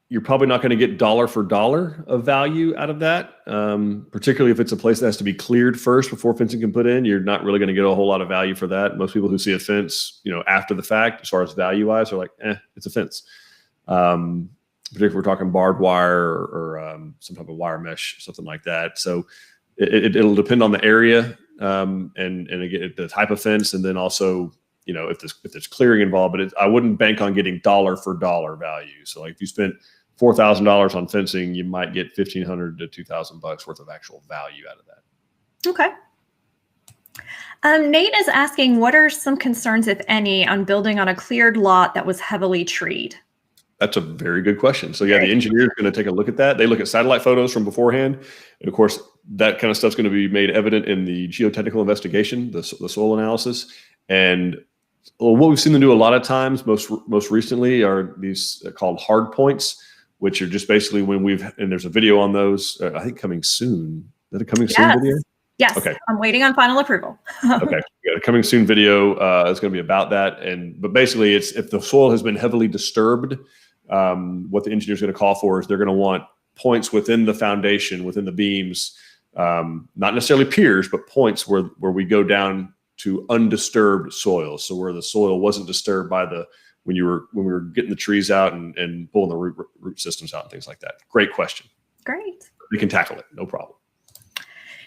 You're probably not going to get dollar for dollar of value out of that, particularly if it's a place that has to be cleared first before fencing can put in. You're not really going to get a whole lot of value for that. Most people who see a fence, after the fact, as far as value-wise, are like, it's a fence. Particularly if we're talking barbed wire or some type of wire mesh, something like that. So it'll depend on the area and again, the type of fence, and then also, if there's clearing involved. But I wouldn't bank on getting dollar for dollar value. So like if you spent $4,000 on fencing, you might get $1,500 to $2,000 worth of actual value out of that. Okay. Nate is asking, what are some concerns, if any, on building on a cleared lot that was heavily treed? That's a very good question. So yeah, the engineer is going to take a look at that. They look at satellite photos from beforehand. And of course, that kind of stuff's going to be made evident in the geotechnical investigation, the soil analysis. And what we've seen them do a lot of times, most recently, are these called hard points, which are just basically and there's a video on those, I think coming soon. Is that a coming soon video? Yes. Okay. I'm waiting on final approval. Okay. Yeah, a coming soon video is going to be about that. But basically, it's if the soil has been heavily disturbed, what the engineer is going to call for is they're going to want points within the foundation, within the beams, not necessarily piers, but points where we go down to undisturbed soil. So where the soil wasn't disturbed by when we were getting the trees out and pulling the root systems out and things like that. Great question. Great. We can tackle it. No problem.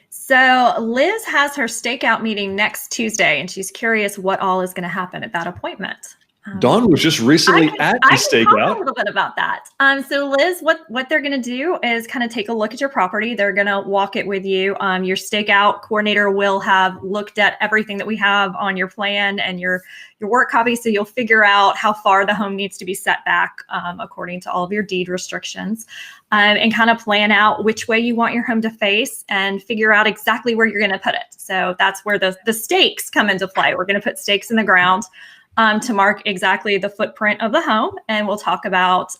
So Liz has her stakeout meeting next Tuesday, and she's curious what all is going to happen at that appointment. Dawn was just recently at the I can talk stakeout. a little bit about that. So Liz, what they're going to do is kind of take a look at your property. They're going to walk it with you. Your stakeout coordinator will have looked at everything that we have on your plan and your work copy. So you'll figure out how far the home needs to be set back according to all of your deed restrictions, and kind of plan out which way you want your home to face and figure out exactly where you're going to put it. So that's where the stakes come into play. We're going to put stakes in the ground to mark exactly the footprint of the home. And we'll talk about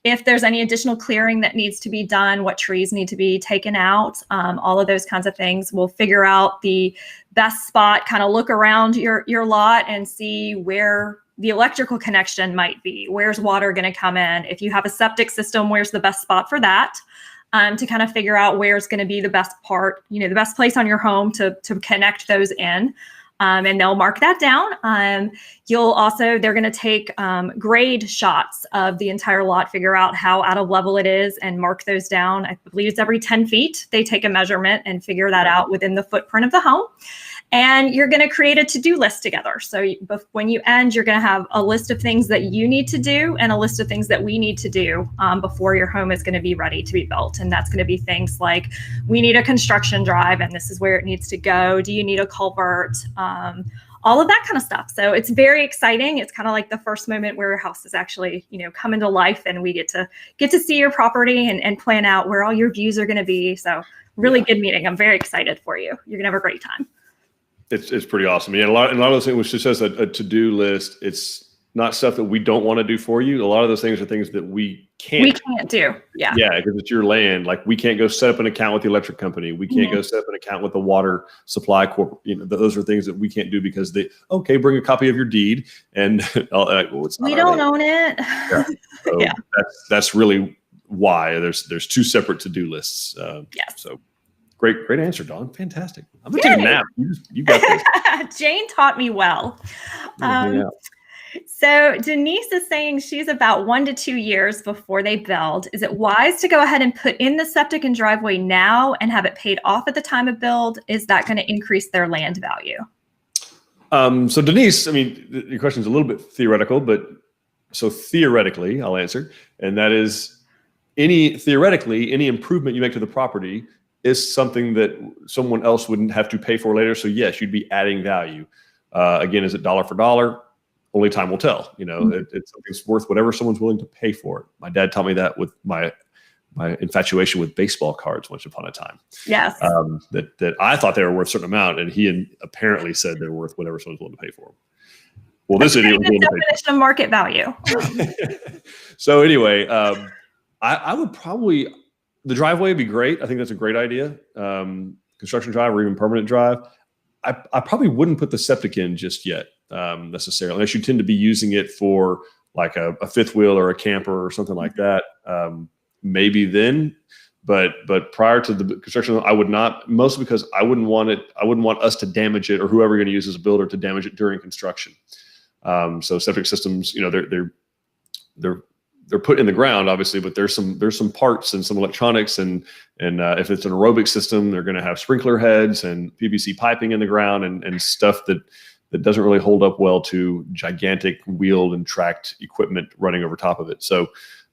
if there's any additional clearing that needs to be done, what trees need to be taken out, all of those kinds of things. We'll figure out the best spot, kind of look around your lot and see where the electrical connection might be. Where's water going to come in? If you have a septic system, where's the best spot for that? To kind of figure out where's going to be the best part, the best place on your home to connect those in. And they'll mark that down. They're going to take grade shots of the entire lot, figure out how out of level it is and mark those down. I believe it's every 10 feet. They take a measurement and figure that out within the footprint of the home. And you're going to create a to-do list together. So when you end, you're going to have a list of things that you need to do and a list of things that we need to do before your home is going to be ready to be built. And that's going to be things like, we need a construction drive and this is where it needs to go. Do you need a culvert? All of that kind of stuff. So it's very exciting. It's kind of like the first moment where your house is actually, come into life, and we get to see your property and plan out where all your views are going to be. So really good meeting. I'm very excited for you. You're going to have a great time. It's pretty awesome. Yeah, a lot of those things, which just says a to-do list, it's not stuff that we don't want to do for you. A lot of those things are things that we can't do. Yeah. Yeah, because it's your land. Like, we can't go set up an account with the electric company. We can't go set up an account with the water supply corp. Those are things that we can't do because bring a copy of your deed, and it's not. We don't own it. Yeah. So that's really why there's two separate to-do lists. Yes. So. Great answer, Dawn. Fantastic. I'm gonna take a nap. You got this. Jane taught me well. So Denise is saying she's about 1 to 2 years before they build. Is it wise to go ahead and put in the septic and driveway now and have it paid off at the time of build? Is that going to increase their land value? So Denise, your question is a little bit theoretical, but so theoretically, I'll answer, and that is any improvement you make to the property is something that someone else wouldn't have to pay for later. So yes, you'd be adding value. Again, is it dollar for dollar? Only time will tell. It's something's worth whatever someone's willing to pay for it. My dad taught me that with my infatuation with baseball cards once upon a time. Yes. That I thought they were worth a certain amount, and he apparently said they were worth whatever someone's willing to pay for them. Well, this idiot was willing to pay for them. Definition of market value. So anyway, I would probably. The driveway would be great. I think that's a great idea. Construction drive or even permanent drive. I probably wouldn't put the septic in just yet necessarily, unless you tend to be using it for like a fifth wheel or a camper or something like that. Maybe then, but prior to the construction, I would not. Mostly because I wouldn't want it. I wouldn't want us to damage it, or whoever you're going to use as a builder to damage it during construction. So septic systems, they're put in the ground, obviously, but there's some parts and some electronics, and if it's an aerobic system, they're going to have sprinkler heads and PVC piping in the ground and stuff that doesn't really hold up well to gigantic wheeled and tracked equipment running over top of it. So,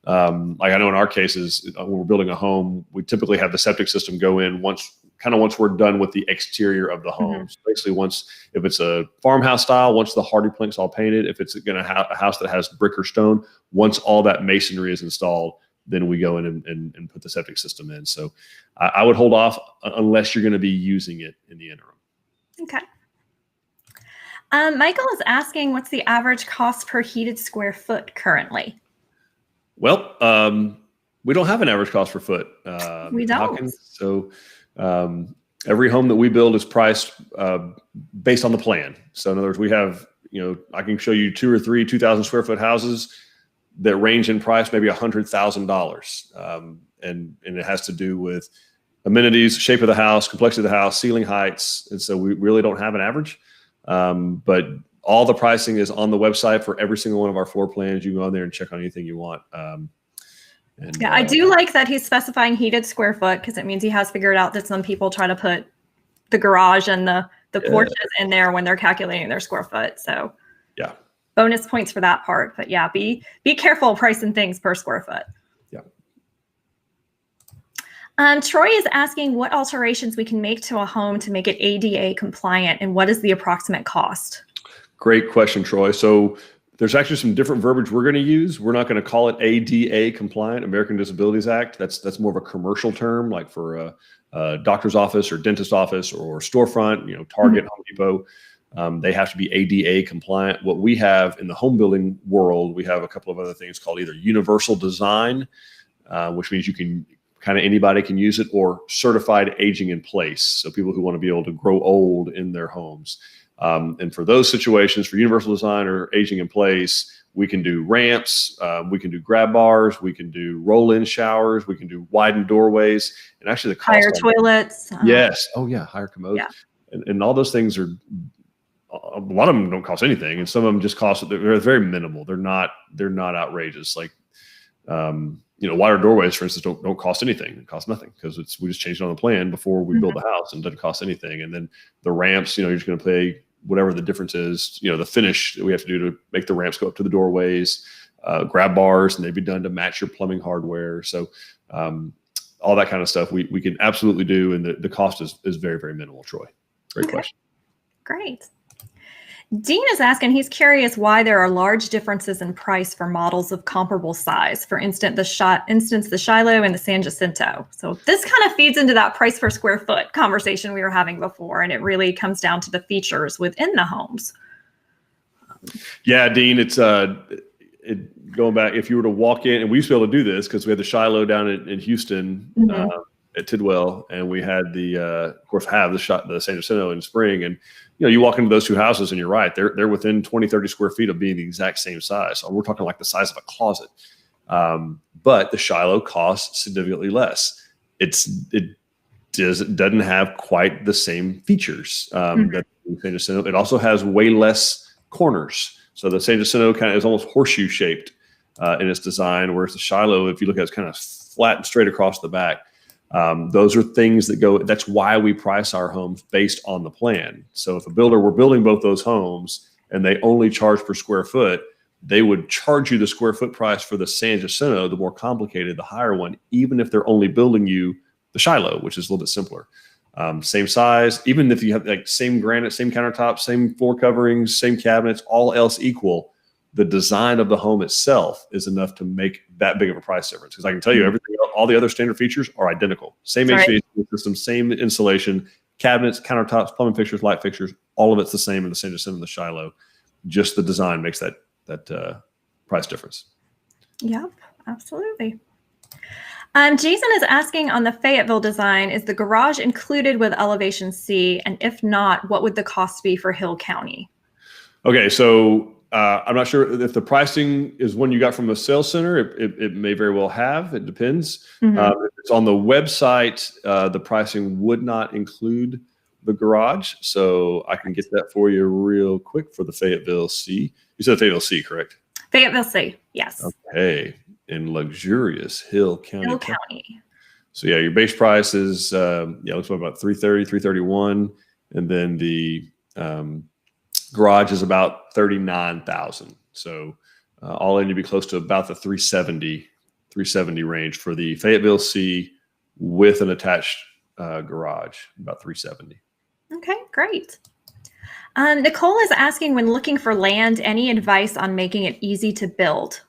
like I know in our cases, when we're building a home, we typically have the septic system go in once we're done with the exterior of the home. So basically, if it's a farmhouse style, once the hardy plank's all painted, if it's going to have a house that has brick or stone, once all that masonry is installed, then we go in and put the septic system in. So I would hold off unless you're going to be using it in the interim. Okay. Michael is asking, what's the average cost per heated square foot currently? Well, we don't have an average cost per foot. We don't. So every home that we build is priced based on the plan. So in other words, we have, I can show you 2 or 3 2,000 square foot houses that range in price maybe $100,000. And it has to do with amenities, shape of the house, complexity of the house, ceiling heights. And so we really don't have an average. But all the pricing is on the website for every single one of our floor plans. You can go on there and check on anything you want. I do like that he's specifying heated square foot, because it means he has figured out that some people try to put the garage and the porches in there when they're calculating their square foot. So yeah. bonus points for that part. But yeah, be careful pricing things per square foot. Yeah. Troy is asking what alterations we can make to a home to make it ADA compliant, and what is the approximate cost? Great question, Troy. So there's actually some different verbiage we're going to use. We're not going to call it ADA compliant, American Disabilities Act. That's more of a commercial term, like for a doctor's office or dentist office or storefront, Target, Home Depot. They have to be ADA compliant. What we have in the home building world, we have a couple of other things called either universal design, which means anybody can use it, or certified aging in place. So people who want to be able to grow old in their homes. And for those situations, for universal design or aging in place, we can do ramps, we can do grab bars, we can do roll-in showers, we can do widened doorways, and actually the cost higher toilets. Yes. Oh yeah, higher commodes. Yeah. And all those things are, a lot of them don't cost anything, and some of them just cost. They're very minimal. They're not outrageous. Like, wider doorways, for instance, don't cost anything. It costs nothing because we just changed it on the plan before we build the house, and it doesn't cost anything. And then the ramps, you're just going to pay whatever the difference is. The finish that we have to do to make the ramps go up to the doorways, grab bars, and they'd be done to match your plumbing hardware. So all that kind of stuff we can absolutely do, and the cost is very, very minimal. Troy, great question. Great. Dean is asking, he's curious why there are large differences in price for models of comparable size. For instance, the Shiloh and the San Jacinto. So this kind of feeds into that price per square foot conversation we were having before, and it really comes down to the features within the homes. Yeah, Dean, it's going back. If you were to walk in, and we used to be able to do this because we had the Shiloh down in Houston at Tidwell, and we had the San Jacinto in spring, and you walk into those two houses and you're right. They're within 20, 30 square feet of being the exact same size. So we're talking like the size of a closet. But the Shiloh costs significantly less. It doesn't have quite the same features that the San Jacinto. It also has way less corners. So the San Jacinto kind of is almost horseshoe shaped in its design, whereas the Shiloh, if you look at it, it's kind of flat and straight across the back. Those are things that's why we price our homes based on the plan. So if we're building both those homes and they only charge per square foot, they would charge you the square foot price for the San Jacinto, the more complicated, the higher one, even if they're only building you the Shiloh, which is a little bit simpler. Same size, even if you have like same granite, same countertops, same floor coverings, same cabinets, all else equal, the design of the home itself is enough to make that big of a price difference. Because I can tell you everything, all the other standard features are identical. Same HVAC system, same insulation, cabinets, countertops, plumbing fixtures, light fixtures, all of it's the same in the San Jacinto and the Shiloh. Just the design makes that price difference. Yep, absolutely. Jason is asking on the Fayetteville design, is the garage included with Elevation C? And if not, what would the cost be for Hill County? Okay, so I'm not sure if the pricing is one you got from the sales center. It may very well have. It depends. If it's on the website, the pricing would not include the garage. So I can get that for you real quick for the Fayetteville C. You said Fayetteville C, correct? Fayetteville C, yes. Okay, in luxurious Hill County. Hill County. So yeah, your base price is looks like about $331, and then the garage is about $39,000. So all in, you'd be close to about the 370 range for the Fayetteville C with an attached garage, about 370. Okay, great. Nicole is asking, when looking for land, any advice on making it easy to build?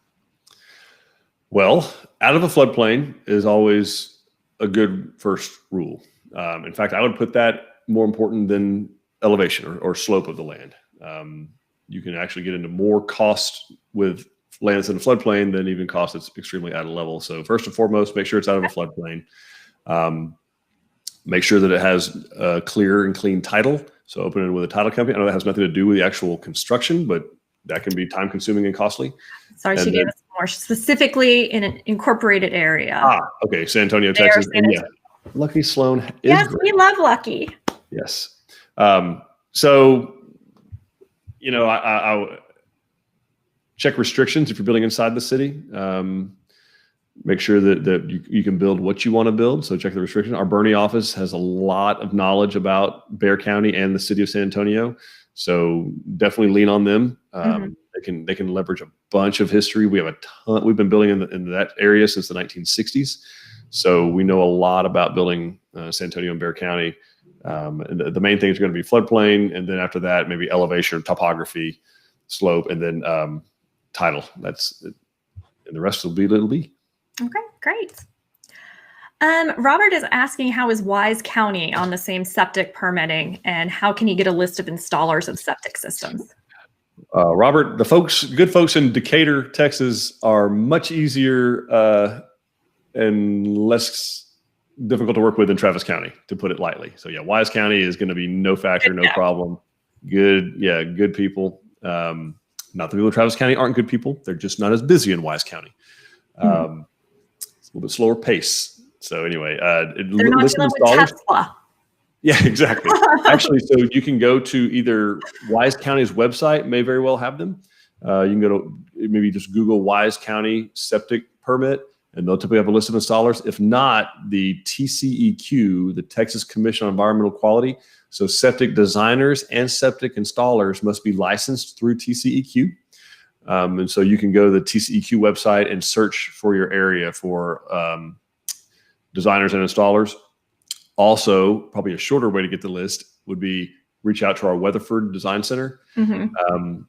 Well, out of a floodplain is always a good first rule. In fact, I would put that more important than elevation or slope of the land. You can actually get into more cost with land that's in a floodplain than even cost that's extremely out of level. So first and foremost, make sure it's out of a floodplain. Make sure that it has a clear and clean title. So open it with a title company. I know that has nothing to do with the actual construction, but that can be time consuming and costly. Sorry, she gave us more specifically in an incorporated area. Okay. San Antonio, Texas. Yeah. Lucky Sloan is Yes, great. We love Lucky. Yes. So, I check restrictions if you're building inside the city. Make sure that you can build what you want to build. So check the restriction. Our Bernie office has a lot of knowledge about Bexar County and the city of San Antonio. So definitely lean on them. They They can leverage a bunch of history. We have a ton. We've been building in that area since the 1960s, so we know a lot about building San Antonio and Bexar County. And the main things are going to be floodplain, and then after that, maybe elevation, topography, slope, and then title. That's it. And the rest will be little B. Okay, great. Robert is asking, how is Wise County on the same septic permitting, and how can he get a list of installers of septic systems? Robert, good folks in Decatur, Texas are much easier and less difficult to work with than Travis County, to put it lightly. So yeah, Wise County is going to be no factor, no problem. Good people. Not the people of Travis County aren't good people. They're just not as busy in Wise County. It's a little bit slower pace. So anyway, they're not dealing with Tesla. Yeah, exactly. Actually, so you can go to either Wise County's website, may very well have them. You can go to maybe just Google Wise County septic permit, and they'll typically have a list of installers. If not, the TCEQ, the Texas Commission on Environmental Quality. So septic designers and septic installers must be licensed through TCEQ. And so you can go to the TCEQ website and search for your area for designers and installers. Also, probably a shorter way to get the list would be reach out to our Weatherford Design Center,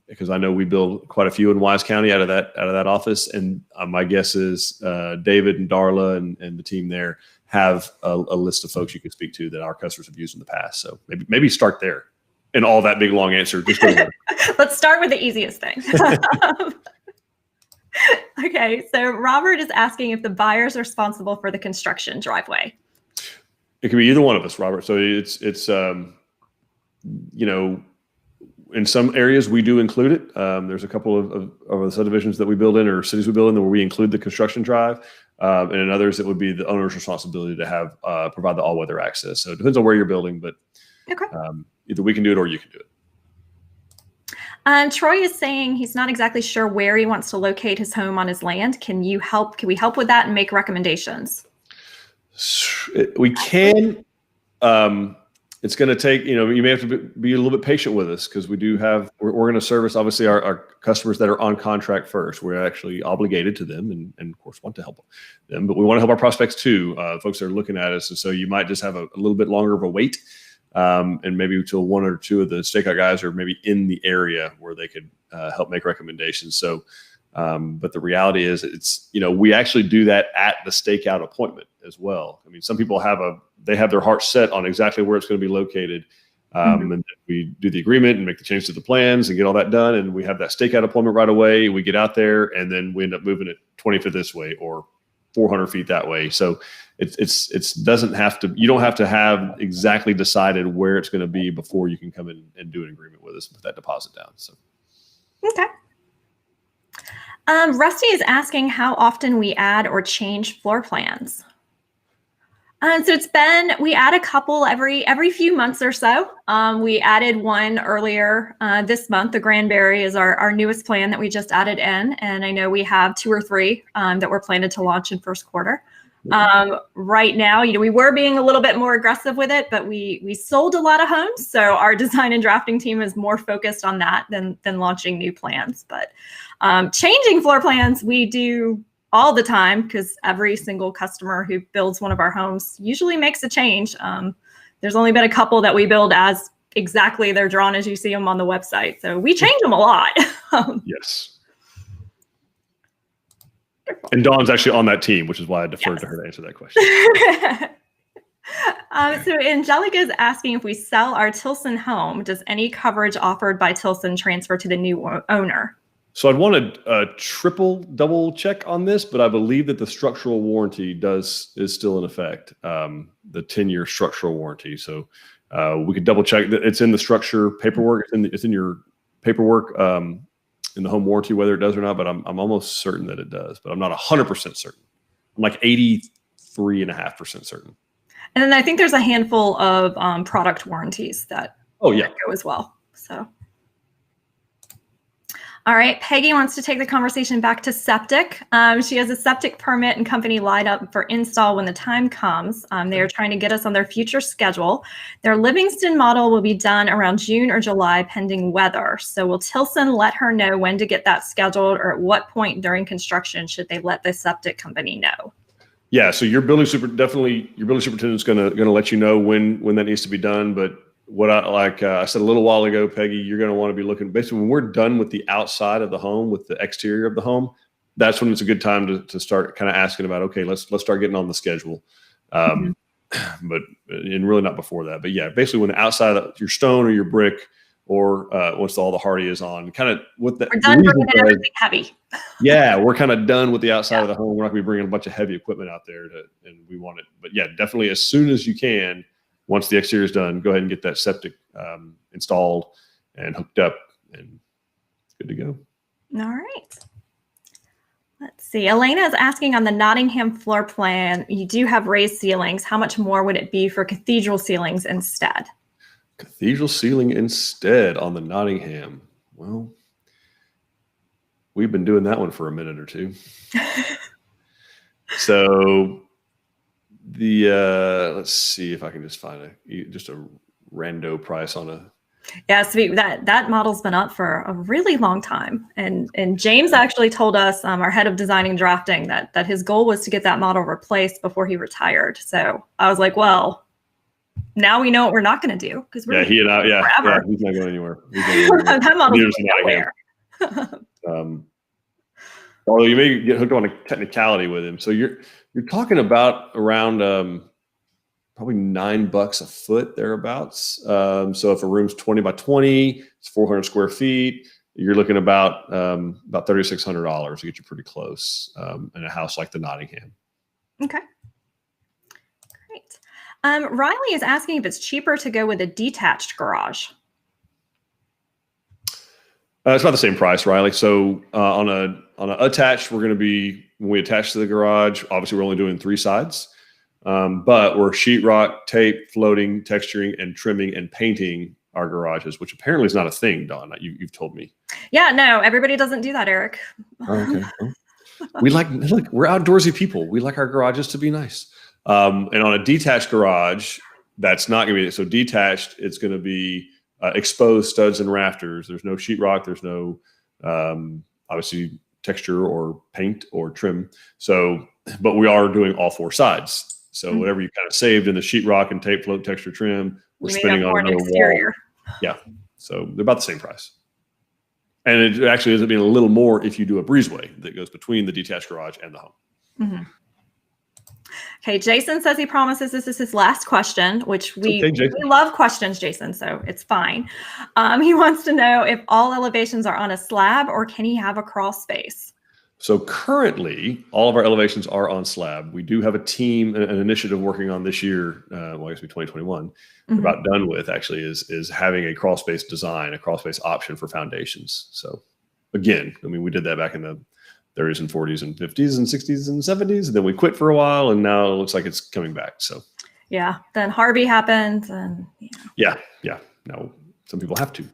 because I know we build quite a few in Wise County out of that office. And my guess is David and Darla and the team there have a list of folks you can speak to that our customers have used in the past. So maybe start there. And all that big long answer. Just go there. Let's start with the easiest thing. Okay, so Robert is asking if the buyer is responsible for the construction driveway. It can be either one of us, Robert. So it's in some areas we do include it. There's a couple of the subdivisions that we build in, or cities we build in, where we include the construction drive. And in others, it would be the owner's responsibility to have provide the all-weather access. So it depends on where you're building, but either we can do it or you can do it. Troy is saying he's not exactly sure where he wants to locate his home on his land. Can we help with that and make recommendations? We can. It's going to take, you may have to be a little bit patient with us, because we're going to service, obviously, our customers that are on contract first. We're actually obligated to them and of course want to help them, but we want to help our prospects too, folks that are looking at us. And so you might just have a little bit longer of a wait, and maybe until one or two of the stakeout guys are maybe in the area where they could help make recommendations. So, but the reality is we actually do that at the stakeout appointment as well. I mean, some people they have their heart set on exactly where it's going to be located. And then we do the agreement and make the change to the plans and get all that done. And we have that stakeout appointment right away. We get out there, and then we end up moving it 20 feet this way or 400 feet that way. So it doesn't have to, you don't have to have exactly decided where it's going to be before you can come in and do an agreement with us and put that deposit down. So. Okay. Rusty is asking how often we add or change floor plans. So we add a couple every few months or so. We added one earlier this month. The Granbury is our newest plan that we just added in. And I know we have 2 or 3 that we're planning to launch in first quarter. Right now, we were being a little bit more aggressive with it, but we sold a lot of homes. So our design and drafting team is more focused on that than launching new plans. But changing floor plans, we do all the time, because every single customer who builds one of our homes usually makes a change. There's only been a couple that we build as exactly they're drawn as you see them on the website. So we change them a lot. Yes. And Dawn's actually on that team, which is why I deferred to her to answer that question. So Angelica is asking, if we sell our Tilson home, does any coverage offered by Tilson transfer to the new owner? So I'd want to double check on this, but I believe that the structural warranty is still in effect, the 10-year structural warranty. So we could double check that it's in the structure paperwork. It's in your paperwork in the home warranty, whether it does or not. But I'm almost certain that it does, but I'm not 100% certain. I'm like 83.5% certain. And then I think there's a handful of product warranties that go as well. So. All right. Peggy wants to take the conversation back to septic. She has a septic permit and company lined up for install when the time comes. They are trying to get us on their future schedule. Their Livingston model will be done around June or July, pending weather. So will Tilson let her know when to get that scheduled, or at what point during construction should they let the septic company know? Yeah, so your building superintendent's going to let you know when that needs to be done. But what I said a little while ago, Peggy, you're going to want to be looking basically when we're done with the outside of the home, with the exterior of the home. That's when it's a good time to start kind of asking about, okay, let's start getting on the schedule. But and really not before that. But yeah, basically when the outside of your stone or your brick, or once all the hardy is on, kind of what that. We're done bringing everything heavy. Yeah, we're kind of done with the outside of the home. We're not going to be bringing a bunch of heavy equipment out there, and we want it. But yeah, definitely as soon as you can, once the exterior is done, go ahead and get that septic installed and hooked up, and it's good to go. All right. Let's see. Elena is asking, on the Nottingham floor plan, you do have raised ceilings. How much more would it be for cathedral ceilings instead? Cathedral ceiling instead on the Nottingham. Well, we've been doing that one for a minute or two. So let's see if I can just find a rando price on a. Yeah, so that model's been up for a really long time, and James actually told us, our head of designing and drafting, that his goal was to get that model replaced before he retired. So I was like, well, now we know what we're not going to do, because we're he's not going anywhere. That model's nowhere. Although you may get hooked on a technicality with him, so you're talking about around probably $9 a foot thereabouts. So if a room's 20 by 20, it's 400 square feet. You're looking about $3,600 to get you pretty close in a house like the Nottingham. Okay. Great. Riley is asking if it's cheaper to go with a detached garage. It's about the same price, Riley. So on a attached, we're going to be, when we attach to the garage, obviously we're only doing 3 sides, but we're sheetrock, tape, floating, texturing, and trimming and painting our garages, which apparently is not a thing, Dawn. You've told me. Yeah, no, everybody doesn't do that, Eric. Okay. Well, we're outdoorsy people. We like our garages to be nice. And on a detached garage, that's not going to be so detached. It's going to be exposed studs and rafters. There's no sheetrock. There's no obviously texture or paint or trim. So, but we are doing all 4 sides. So whatever you kind of saved in the sheetrock and tape, float, texture, trim, we're spinning on an exterior wall. Yeah. So they're about the same price. And it actually ends up being a little more if you do a breezeway that goes between the detached garage and the home. Mm-hmm. Okay, Jason says he promises this is his last question, which we love questions, Jason, so it's fine. He wants to know if all elevations are on a slab, or can he have a crawl space? So currently, all of our elevations are on slab. We do have a team, an initiative working on this year, well, I guess 2021, about done with actually, is having a crawl space design, a crawl space option for foundations. So again, I mean, we did that back in the 30s and 40s and 50s and 60s and 70s. And then we quit for a while, and now it looks like it's coming back. So yeah, then Harvey happened, and yeah. Now some people have to.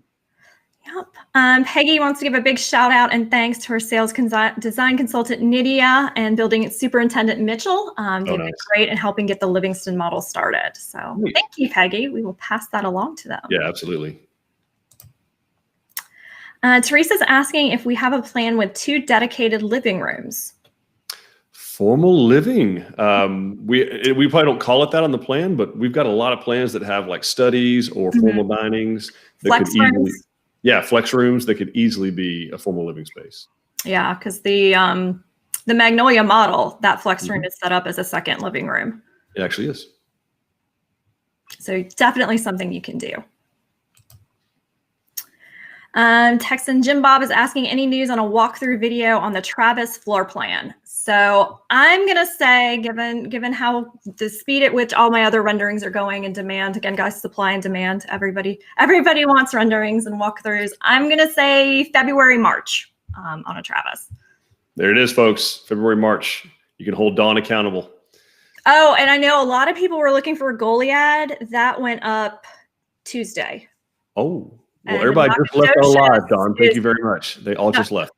Yep. Peggy wants to give a big shout out and thanks to her sales design consultant Nydia and building superintendent Mitchell. They've been great in helping get the Livingston model started. So thank you, Peggy. We will pass that along to them. Yeah, absolutely. Teresa's asking if we have a plan with 2 dedicated living rooms. Formal living. We probably don't call it that on the plan, but we've got a lot of plans that have like studies or formal dinings that flex could easily, rooms. Flex rooms that could easily be a formal living space. Yeah, because the Magnolia model, that flex room is set up as a second living room. It actually is. So definitely something you can do. Texan Jim Bob is asking any news on a walkthrough video on the Travis floor plan. So I'm going to say, given how the speed at which all my other renderings are going in demand, again, guys, supply and demand, everybody wants renderings and walkthroughs. I'm going to say February, March on a Travis. There it is, folks. February, March. You can hold Dawn accountable. Oh, and I know a lot of people were looking for a Goliad. That went up Tuesday. Oh. Well, And everybody just left our live, Don. Thank you very much. They all just left.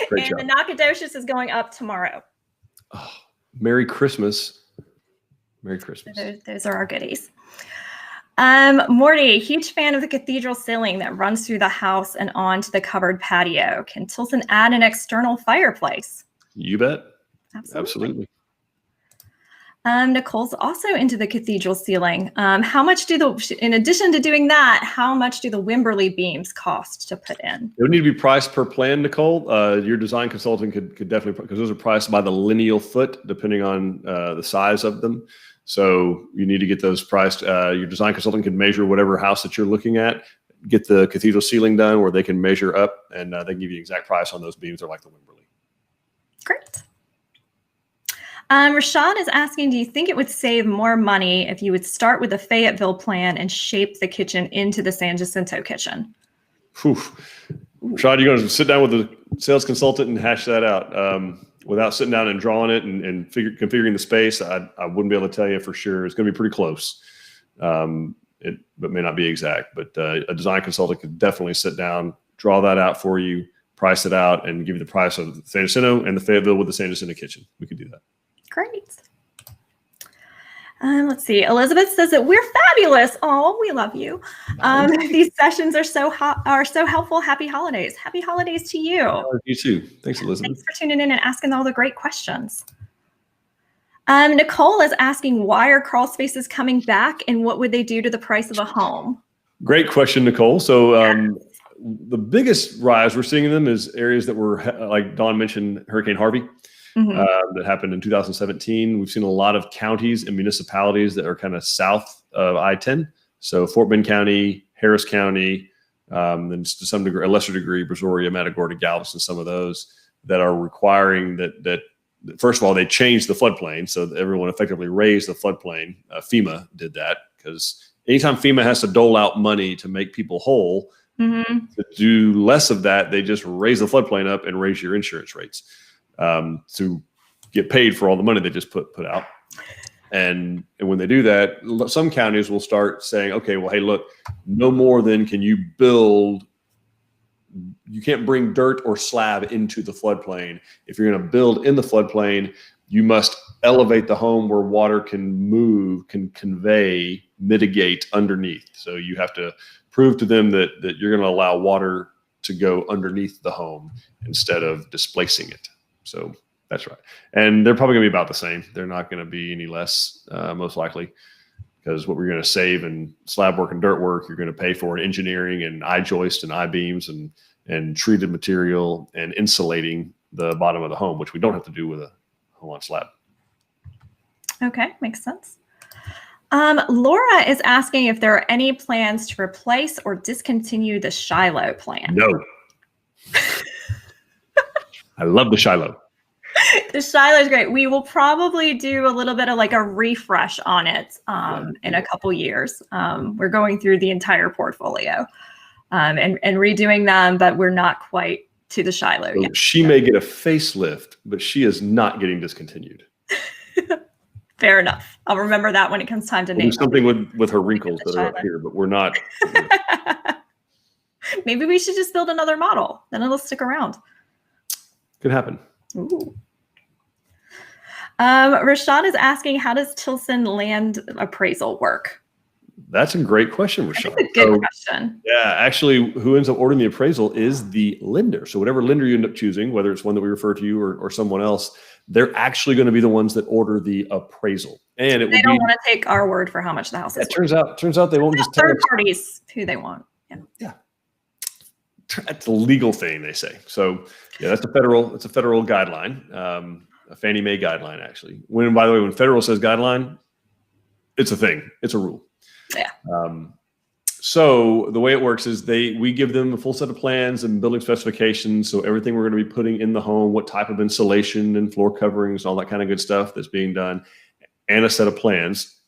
Great job. And the Nacogdoches is going up tomorrow. Oh, Merry Christmas. Merry Christmas. Those are our goodies. Morty, huge fan of the cathedral ceiling that runs through the house and onto the covered patio. Can Tilson add an external fireplace? You bet. Absolutely. Nicole's also into the cathedral ceiling. How much in addition to doing that, how much do the Wimberley beams cost to put in? It would need to be priced per plan, Nicole. Your design consultant could definitely, because those are priced by the lineal foot, depending on the size of them. So you need to get those priced. Your design consultant can measure whatever house that you're looking at, get the cathedral ceiling done where they can measure up, and they can give you the exact price on those beams. They're like the Wimberley. Great. Rashad is asking, do you think it would save more money if you would start with the Fayetteville plan and shape the kitchen into the San Jacinto kitchen? Rashad, you're going to sit down with the sales consultant and hash that out. Without sitting down and drawing it and configuring the space, I wouldn't be able to tell you for sure. It's going to be pretty close. It may not be exact, but a design consultant could definitely sit down, draw that out for you, price it out, and give you the price of the San Jacinto and the Fayetteville with the San Jacinto kitchen. We could do that. Great. Let's see. Elizabeth says that we're fabulous. Oh, we love you. These sessions are so helpful. Happy holidays. Happy holidays to you. You too. Thanks, Elizabeth. Thanks for tuning in and asking all the great questions. Nicole is asking, why are crawl spaces coming back and what would they do to the price of a home? Great question, Nicole. So the biggest rise we're seeing in them is areas that were, like Dawn mentioned, Hurricane Harvey. That happened in 2017. We've seen a lot of counties and municipalities that are kind of south of I-10. So Fort Bend County, Harris County, then to some degree, a lesser degree, Brazoria, Matagorda, Galveston, some of those that are requiring that first of all, they changed the floodplain. So that everyone effectively raised the floodplain. FEMA did that because anytime FEMA has to dole out money to make people whole, to do less of that, they just raise the floodplain up and raise your insurance rates. To get paid for all the money they just put out. And when they do that, some counties will start saying, okay, well, hey, look, no more than can you build, you can't bring dirt or slab into the floodplain. If you're going to build in the floodplain, you must elevate the home where water can move, can convey, mitigate underneath. So you have to prove to them that you're going to allow water to go underneath the home instead of displacing it. So that's right. And they're probably going to be about the same. They're not going to be any less, most likely, because what we're going to save in slab work and dirt work, you're going to pay for in engineering and I-joist and I-beams and treated material and insulating the bottom of the home, which we don't have to do with a home on slab. Okay, makes sense. Laura is asking if there are any plans to replace or discontinue the Shiloh plan. No. I love the Shiloh. The Shiloh is great. We will probably do a little bit of like a refresh on it in a couple years. We're going through the entire portfolio and redoing them, but we're not quite to the Shiloh yet. She may get a facelift, but she is not getting discontinued. Fair enough. I'll remember that when it comes time to name something with her wrinkles that are up here, but we're not. Maybe we should just build another model. Then it'll stick around. Could happen. Ooh. Rashad is asking, how does Tilson land appraisal work? That's a great question, Rashad. That's a good question. Yeah, actually, who ends up ordering the appraisal is the lender. So whatever lender you end up choosing, whether it's one that we refer to you or someone else, they're actually going to be the ones that order the appraisal. And they don't want to take our word for how much the house is. It turns out they won't just tell third parties who they want. Yeah. That's a legal thing, they say. So yeah, it's a federal guideline, a Fannie Mae guideline, actually. By the way, when federal says guideline, it's a thing. It's a rule. Yeah. So the way it works is we give them a full set of plans and building specifications. So everything we're going to be putting in the home, what type of insulation and floor coverings, all that kind of good stuff that's being done, and a set of plans.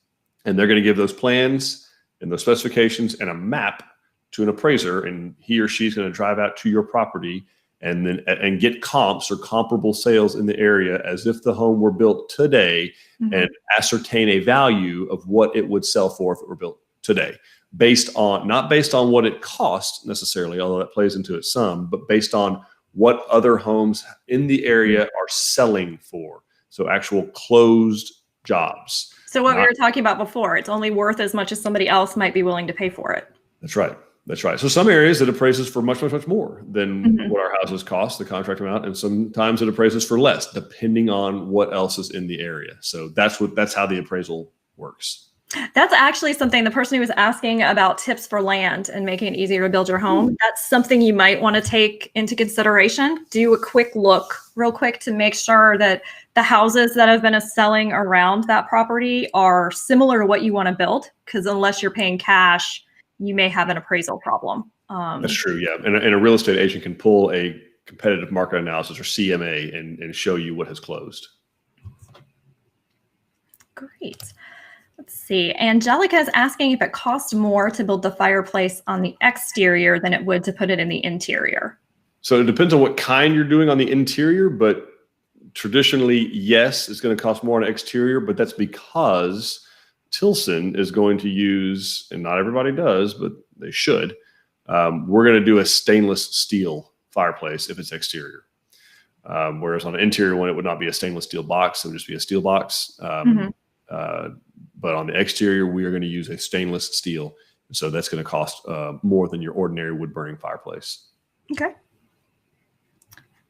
And they're going to give those plans and those specifications and a map to an appraiser, and he or she's going to drive out to your property and get comps or comparable sales in the area as if the home were built today, and ascertain a value of what it would sell for if it were built today. not based on what it costs necessarily, although that plays into it some, but based on what other homes in the area are selling for. So actual closed jobs. So what we were talking about before, it's only worth as much as somebody else might be willing to pay for it. That's right. That's right. So some areas it appraises for much, much, much more than what our houses cost, the contract amount, and sometimes it appraises for less, depending on what else is in the area. So that's how the appraisal works. That's actually something the person who was asking about tips for land and making it easier to build your home. That's something you might want to take into consideration. Do a quick look real quick to make sure that the houses that have been selling around that property are similar to what you want to build. Because unless you're paying cash, you may have an appraisal problem. That's true. Yeah. And a real estate agent can pull a competitive market analysis or CMA and show you what has closed. Great. Let's see. Angelica is asking if it costs more to build the fireplace on the exterior than it would to put it in the interior. So it depends on what kind you're doing on the interior, but traditionally, yes, it's going to cost more on the exterior, but that's because Tilson is going to use, and not everybody does, but they should, we're going to do a stainless steel fireplace if it's exterior. Whereas on an interior one, it would not be a stainless steel box. It would just be a steel box. But on the exterior, we are going to use a stainless steel. So that's going to cost more than your ordinary wood burning fireplace. Okay.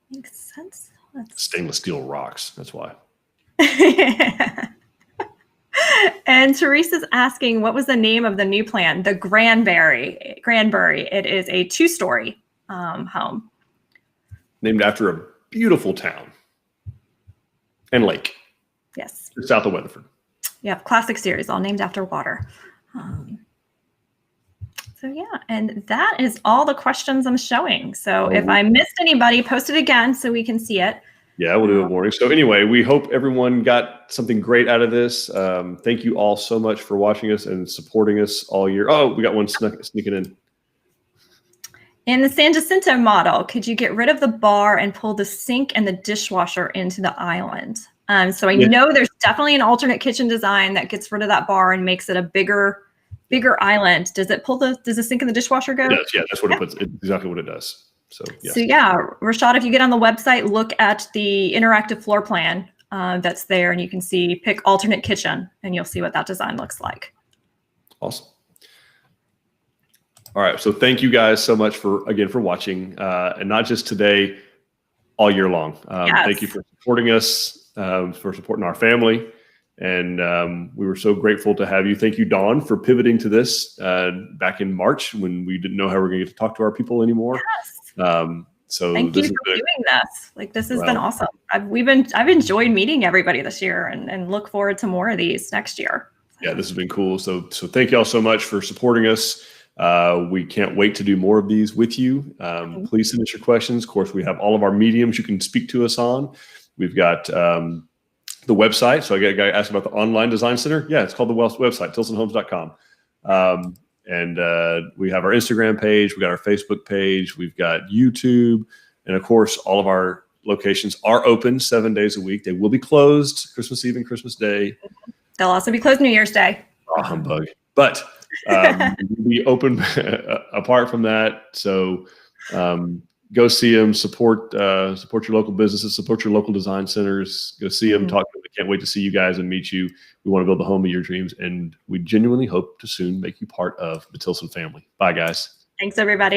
Makes sense. Stainless steel rocks. That's why. And Teresa's asking, what was the name of the new plan? The Granbury. It is a 2-story home. Named after a beautiful town and lake. Yes. Just south of Weatherford. Yeah, classic series, all named after water. So yeah, and that is all the questions I'm showing. So if I missed anybody, post it again so we can see it. Yeah, we'll do a warning. So anyway, we hope everyone got something great out of this. Thank you all so much for watching us and supporting us all year. Oh, we got one sneaking in. In the San Jacinto model, could you get rid of the bar and pull the sink and the dishwasher into the island? So I know there's definitely an alternate kitchen design that gets rid of that bar and makes it a bigger island. Does the sink and the dishwasher go? Yes, yeah, that's what it puts. It's exactly what it does. So yeah, Rashad, if you get on the website, look at the interactive floor plan that's there, and you can pick alternate kitchen, and you'll see what that design looks like. Awesome. All right, so thank you guys so much for watching, and not just today, all year long. Thank you for supporting us, for supporting our family, and we were so grateful to have you. Thank you, Dawn, for pivoting to this back in March when we didn't know how we were going to get to talk to our people anymore. Yes. So thank you for doing this. This has been awesome. I've enjoyed meeting everybody this year, and look forward to more of these next year. Yeah, this has been cool. So thank you all so much for supporting us. We can't wait to do more of these with you. Please send us your questions. Of course, we have all of our mediums you can speak to us on. We've got the website. So I got a guy asking about the online design center. Yeah, it's called the website, tilsonhomes.com. And we have our Instagram page. We got our Facebook page. We've got YouTube. And of course, all of our locations are open 7 days a week. They will be closed Christmas Eve and Christmas Day. They'll also be closed New Year's Day. Oh, humbug. But we open apart from that. So go see them, support your local businesses, support your local design centers, go see them, talk to them. We can't wait to see you guys and meet you. We want to build the home of your dreams, and we genuinely hope to soon make you part of the Tilson family. Bye, guys. Thanks, everybody.